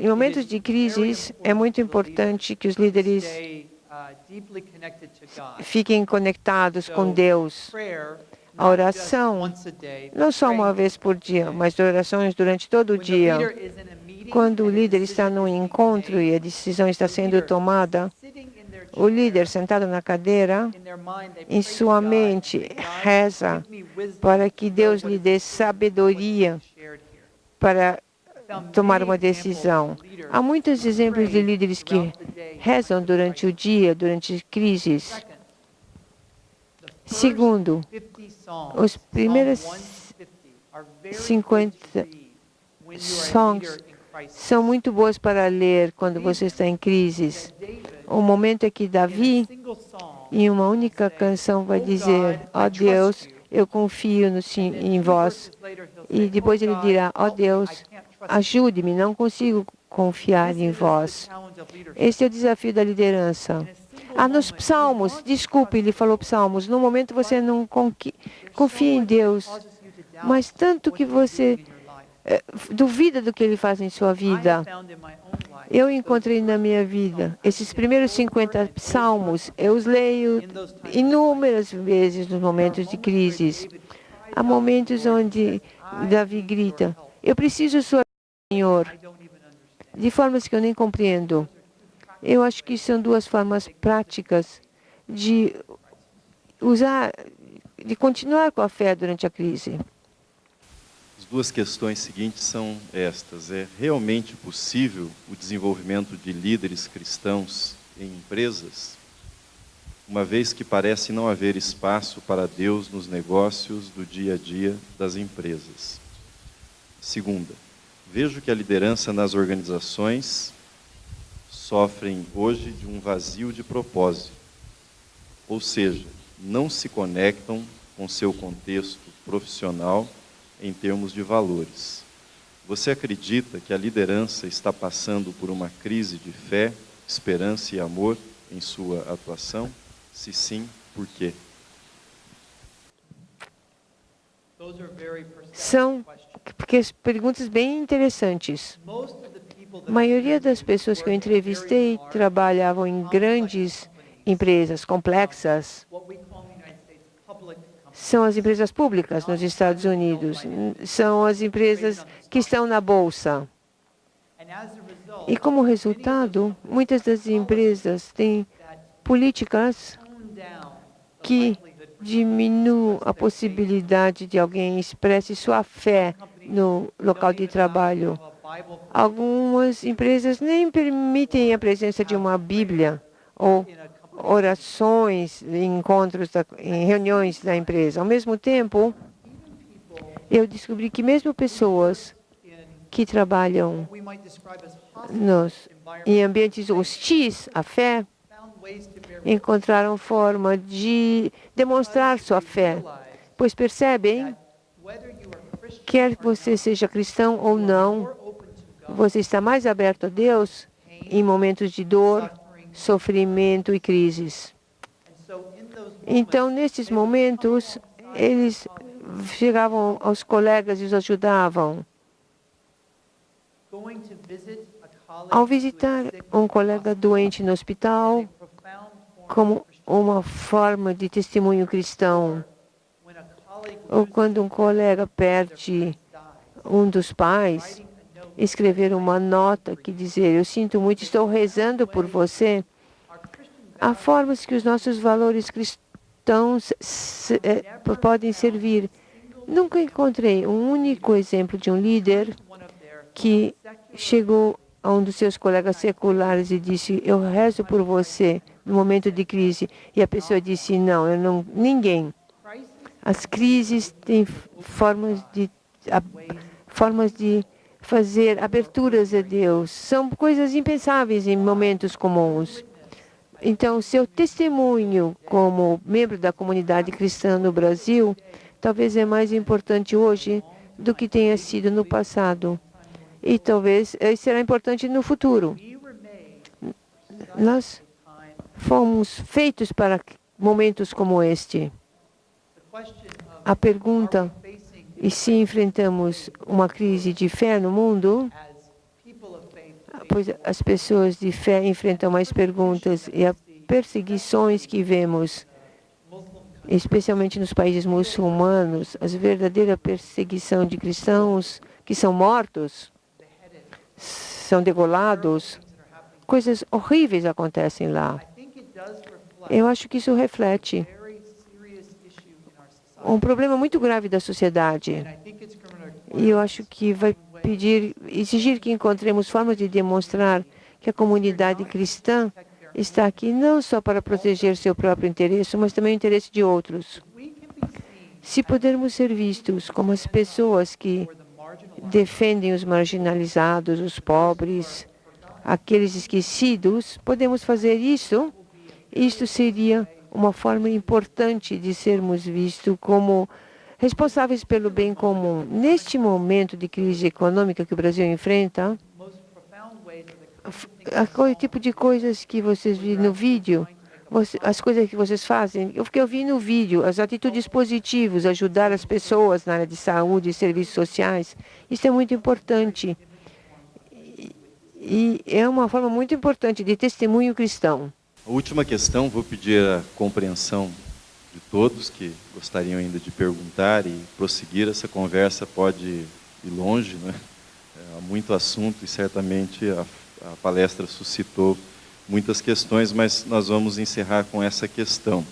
Em momentos de crise, é muito importante que os líderes fiquem conectados com Deus. A oração, não só uma vez por dia, mas orações durante todo o dia. Quando o líder está num encontro e a decisão está sendo tomada, o líder sentado na cadeira, em sua mente, reza para que Deus lhe dê sabedoria para tomar uma decisão. Há muitos exemplos de líderes que rezam durante o dia, durante crises. Segundo, os primeiros 50 songs são muito boas para ler quando você está em crise. O momento é que Davi, em uma única canção, vai dizer: ó Deus, eu confio em vós. E depois ele dirá: ó Deus, ajude-me, não consigo confiar em vós. Esse é o desafio da liderança. Nos Psalmos, desculpe, ele falou Psalmos, no momento você não confia em Deus, mas tanto que você duvida do que Ele faz em sua vida. Eu encontrei na minha vida esses primeiros 50 Salmos, eu os leio inúmeras vezes nos momentos de crises. Há momentos onde Davi grita: eu preciso sua Senhor, de formas que eu nem compreendo. Eu acho que são duas formas práticas de continuar com a fé durante a crise. As duas questões seguintes são estas. É realmente possível o desenvolvimento de líderes cristãos em empresas, uma vez que parece não haver espaço para Deus nos negócios do dia a dia das empresas? Segunda, vejo que a liderança nas organizações sofrem hoje de um vazio de propósito, ou seja, não se conectam com seu contexto profissional em termos de valores. Você acredita que a liderança está passando por uma crise de fé, esperança e amor em sua atuação? Se sim, por quê? São perguntas bem interessantes. A maioria das pessoas que eu entrevistei trabalhavam em grandes empresas complexas. São as empresas públicas nos Estados Unidos. São as empresas que estão na Bolsa. E, como resultado, muitas das empresas têm políticas que diminuem a possibilidade de alguém expresse sua fé no local de trabalho. Algumas empresas nem permitem a presença de uma Bíblia ou orações, encontros, em reuniões da empresa. Ao mesmo tempo, eu descobri que mesmo pessoas que trabalham em ambientes hostis à fé, encontraram forma de demonstrar sua fé, pois percebem, quer que você seja cristão ou não, você está mais aberto a Deus em momentos de dor, sofrimento e crises. Então, nesses momentos, eles chegavam aos colegas e os ajudavam. Ao visitar um colega doente no hospital, como uma forma de testemunho cristão, ou quando um colega perde um dos pais, escrever uma nota que dizer: eu sinto muito, estou rezando por você. Há formas que os nossos valores cristãos podem servir. Nunca encontrei um único exemplo de um líder que chegou a um dos seus colegas seculares e disse: eu rezo por você no momento de crise. E a pessoa disse: não, ninguém. As crises têm formas de fazer aberturas a Deus. São coisas impensáveis em momentos comuns. Então, seu testemunho como membro da comunidade cristã no Brasil talvez é mais importante hoje do que tenha sido no passado. E talvez será importante no futuro. Nós fomos feitos para momentos como este. A pergunta: e se enfrentamos uma crise de fé no mundo? Pois as pessoas de fé enfrentam mais perguntas, e as perseguições que vemos, especialmente nos países muçulmanos, a verdadeira perseguição de cristãos que são mortos, são degolados, coisas horríveis acontecem lá. Eu acho que isso reflete um problema muito grave da sociedade. E eu acho que vai exigir que encontremos formas de demonstrar que a comunidade cristã está aqui não só para proteger seu próprio interesse, mas também o interesse de outros. Se pudermos ser vistos como as pessoas que defendem os marginalizados, os pobres, aqueles esquecidos, podemos fazer isso. Isto seria uma forma importante de sermos vistos como responsáveis pelo bem comum. Neste momento de crise econômica que o Brasil enfrenta, o tipo de coisas que vocês viram no vídeo, as coisas que vocês fazem, eu vi no vídeo, as atitudes positivas, ajudar as pessoas na área de saúde e serviços sociais, isso é muito importante. E é uma forma muito importante de testemunho cristão. A última questão, vou pedir a compreensão de todos que gostariam ainda de perguntar e prosseguir. Essa conversa pode ir longe, né? Há muito assunto e certamente a palestra suscitou muitas questões, mas nós vamos encerrar com essa questão.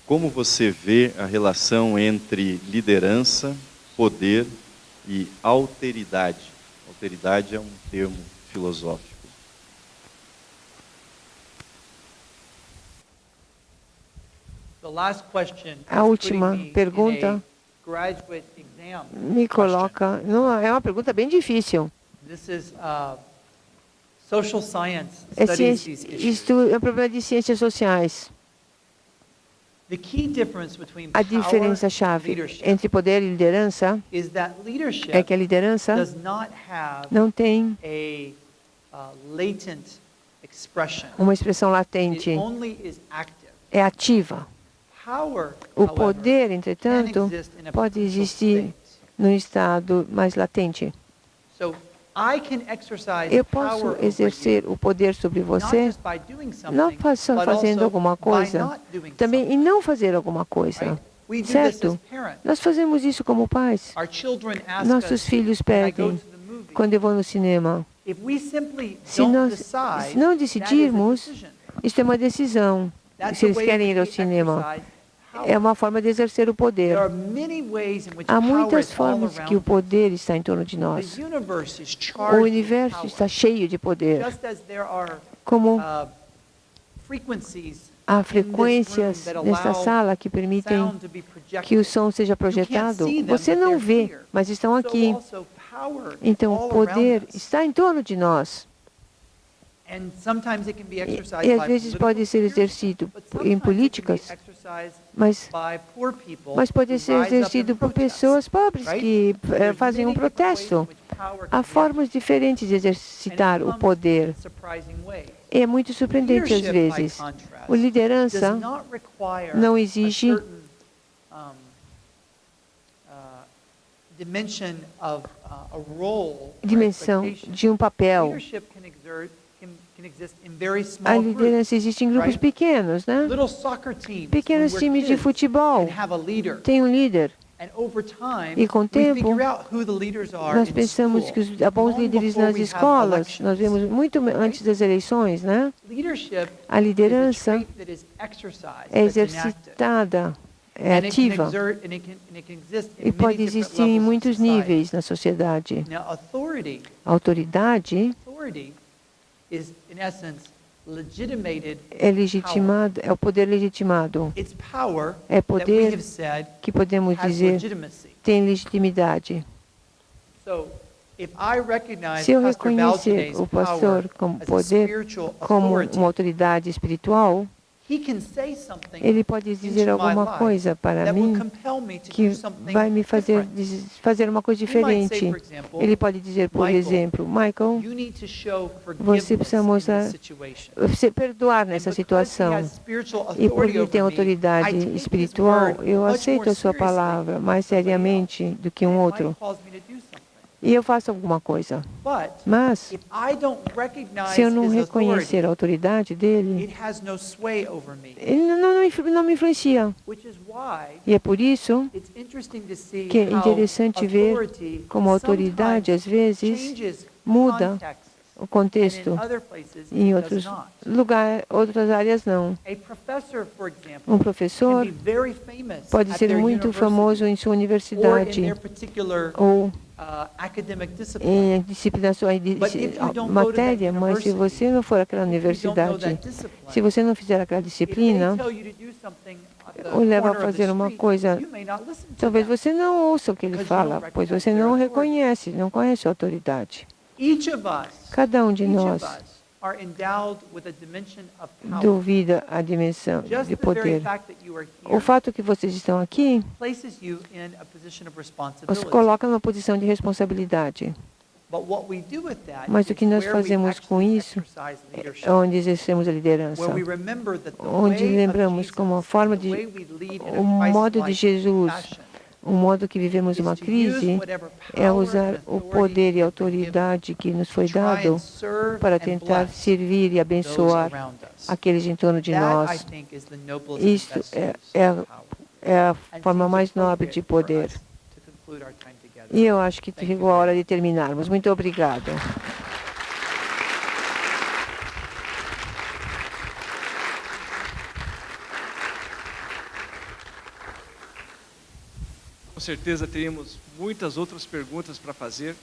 Como você vê a relação entre liderança, poder e alteridade? Alteridade é um termo filosófico. A última pergunta me coloca... Não, é uma pergunta bem difícil. Isto é um problema de ciências sociais. A diferença-chave entre poder e liderança é que a liderança não tem uma expressão latente, é ativa. O poder, entretanto, pode existir num estado mais latente. Eu posso exercer o poder sobre você, não só fazendo alguma coisa, também e não fazer alguma coisa. Certo? Nós fazemos isso como pais. Nossos filhos pedem quando eu vou no cinema. Se nós não decidirmos, isso é uma decisão. Se eles querem ir ao cinema, é uma forma de exercer o poder. Há muitas formas que o poder está em torno de nós. O universo está cheio de poder. Como há frequências nesta sala que permitem que o som seja projetado, você não vê, mas estão aqui. Então, o poder está em torno de nós. E às vezes pode ser exercido em políticas, mas pode ser exercido por pessoas pobres que fazem um protesto. Há formas diferentes de exercitar o poder. É muito surpreendente às vezes. A liderança não exige dimensão de um papel. A liderança existe em grupos pequenos, né? Pequenos times de futebol têm um líder. E com o tempo, nós pensamos que há bons líderes nas escolas. Nós vemos muito antes das eleições, né? A liderança é exercitada, é ativa. E pode existir em muitos níveis na sociedade. A autoridade é legitimado, é o poder legitimado. É poder que podemos dizer tem legitimidade. Se eu reconhecer o pastor como poder, como uma autoridade espiritual, ele pode dizer alguma coisa para mim que vai me fazer uma coisa diferente. Ele pode dizer, por exemplo, Michael, você precisa mostrar, você perdoar nessa situação. E porque ele tem autoridade espiritual, eu aceito a sua palavra mais seriamente do que um outro. E eu faço alguma coisa. Mas, se eu não reconhecer a autoridade dele, ele não me influencia. E é por isso que é interessante ver como a autoridade, às vezes, muda o and in contexto. other places Em it outros does not. lugares, outras áreas não. A professor, for example, Um can professor be very famous pode at ser their muito university famoso em sua or in universidade their particular ou academic discipline. em disciplina, sua But if you don't go to that matéria, mas se university, você não for àquela if you don't know universidade, that discipline, se você não fizer aquela if they disciplina, tell you to do something at the ou leva a corner of the fazer uma street, coisa, you may not listen to talvez them. você não ouça o que ele fala, pois você não reconhece, não conhece a autoridade. Each of us, Cada um de each of nós us are endowed with a dimension of power. duvida a dimensão Just de the very poder. fact that you are O here fato que vocês estão aqui places you in a position of os responsibility. coloca numa posição de responsabilidade. But what we do with that Mas o is que nós where we fazemos com actually isso exercise leadership. é onde exercemos a liderança, Where we remember that the onde way of lembramos como a Jesus, forma the de way we lead in a o modo de Christ-like Jesus, fashion, o modo que vivemos uma is to use crise whatever é power usar and o authority poder e a we've been given autoridade que nos foi to try dado and serve para and tentar bless servir e those abençoar around us. aqueles em torno de That, I nós. think, is the noblest Isto and best é, use é, of power. é a And forma seems mais nobre de appropriate for poder. us to conclude our time together. E eu acho que Thank you chegou a very hora de terminarmos. Muito obrigada. Com certeza teríamos muitas outras perguntas para fazer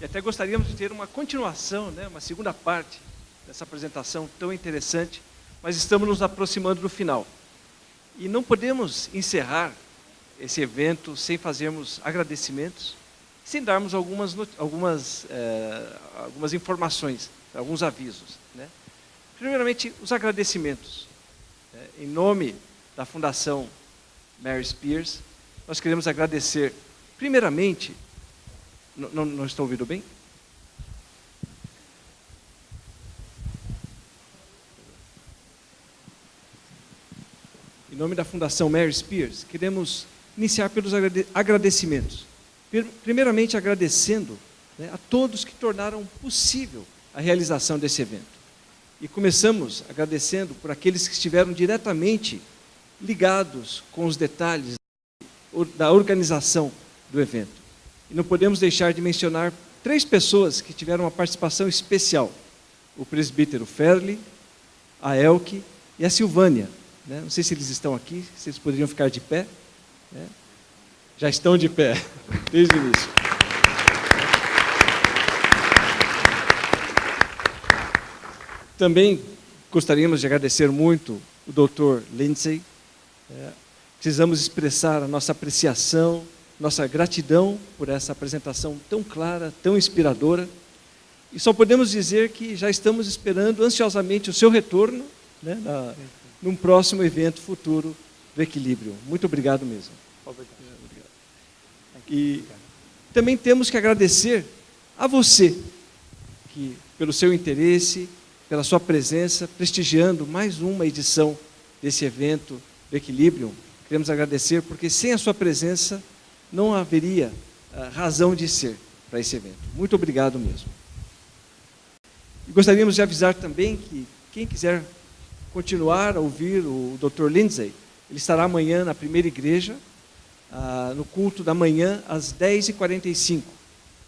e até gostaríamos de ter uma continuação, né, uma segunda parte dessa apresentação tão interessante, mas estamos nos aproximando do final. E não podemos encerrar esse evento sem fazermos agradecimentos, sem darmos algumas informações, alguns avisos, né? Primeiramente, os agradecimentos. Em nome da Fundação Mary Spears, nós queremos agradecer, primeiramente, não estou ouvindo bem? Em nome da Fundação Mary Spears, queremos iniciar pelos agradecimentos. Primeiramente, agradecendo, né, a todos que tornaram possível a realização desse evento. E começamos agradecendo por aqueles que estiveram diretamente ligados com os detalhes da organização do evento. E não podemos deixar de mencionar 3 pessoas que tiveram uma participação especial: o presbítero Ferli, a Elke e a Silvânia, né? Não sei se eles estão aqui, se eles poderiam ficar de pé, né? Já estão de pé, desde o início. Também gostaríamos de agradecer muito o Dr. Lindsay. Precisamos expressar a nossa apreciação, nossa gratidão por essa apresentação tão clara, tão inspiradora. E só podemos dizer que já estamos esperando ansiosamente o seu retorno, né, num próximo evento futuro do Equilíbrio. Muito obrigado mesmo. E também temos que agradecer a você, que pelo seu interesse, pela sua presença, prestigiando mais uma edição desse evento do Equilíbrio. Queremos agradecer porque sem a sua presença não haveria razão de ser para esse evento. Muito obrigado mesmo. E gostaríamos de avisar também que quem quiser continuar a ouvir o Dr. Lindsay, ele estará amanhã na primeira igreja, no culto da manhã, às 10h45,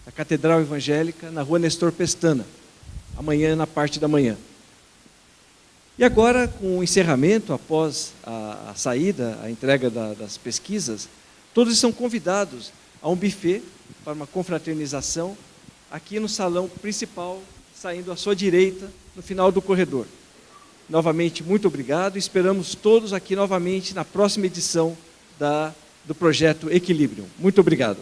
na Catedral Evangélica, na rua Nestor Pestana, amanhã na parte da manhã. E agora, com o encerramento, após a saída, a entrega das pesquisas, todos são convidados a um buffet para uma confraternização, aqui no salão principal, saindo à sua direita, no final do corredor. Novamente, muito obrigado. Esperamos todos aqui novamente na próxima edição do projeto Equilibrium. Muito obrigado.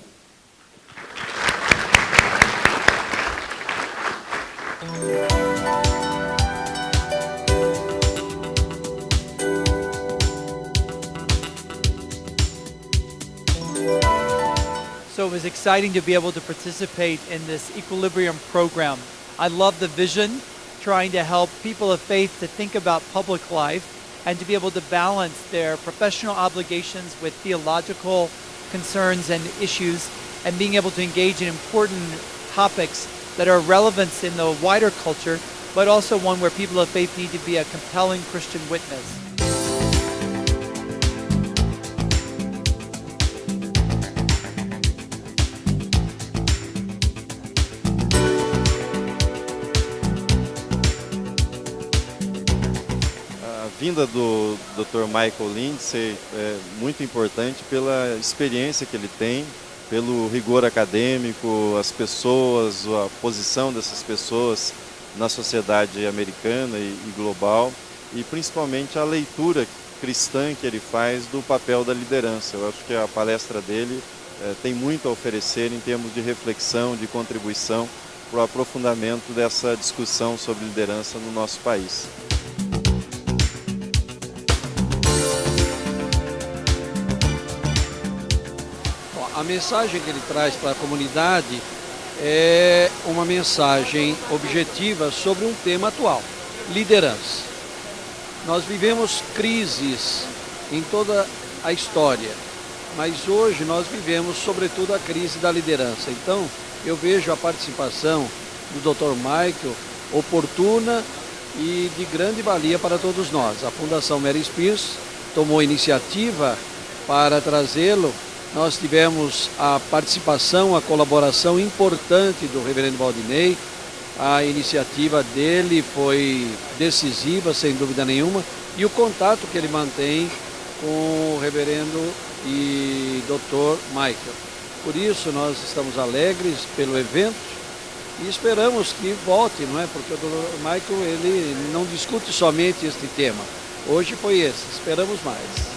So it was exciting to be able to participate in this Equilibrium program. I love the vision, trying to help people of faith to think about public life and to be able to balance their professional obligations with theological concerns and issues, and being able to engage in important topics that are relevant in the wider culture, but also one where people of faith need to be a compelling Christian witness. vinda do Dr. Michael Lindsay é muito importante pela experiência que ele tem, pelo rigor acadêmico, as pessoas, a posição dessas pessoas na sociedade americana e global, e principalmente a leitura cristã que ele faz do papel da liderança. Eu acho que a palestra dele tem muito a oferecer em termos de reflexão, de contribuição para o aprofundamento dessa discussão sobre liderança no nosso país. A mensagem que ele traz para a comunidade é uma mensagem objetiva sobre um tema atual, liderança. Nós vivemos crises em toda a história, mas hoje nós vivemos sobretudo a crise da liderança. Então, eu vejo a participação do Dr. Michael oportuna e de grande valia para todos nós. A Fundação Mary Spears tomou iniciativa para trazê-lo. Nós tivemos a participação, a colaboração importante do reverendo Valdinei. A iniciativa dele foi decisiva, sem dúvida nenhuma, e o contato que ele mantém com o reverendo e Dr. Michael. Por isso nós estamos alegres pelo evento e esperamos que volte, não é? Porque o Dr. Michael ele não discute somente este tema. Hoje foi esse, esperamos mais.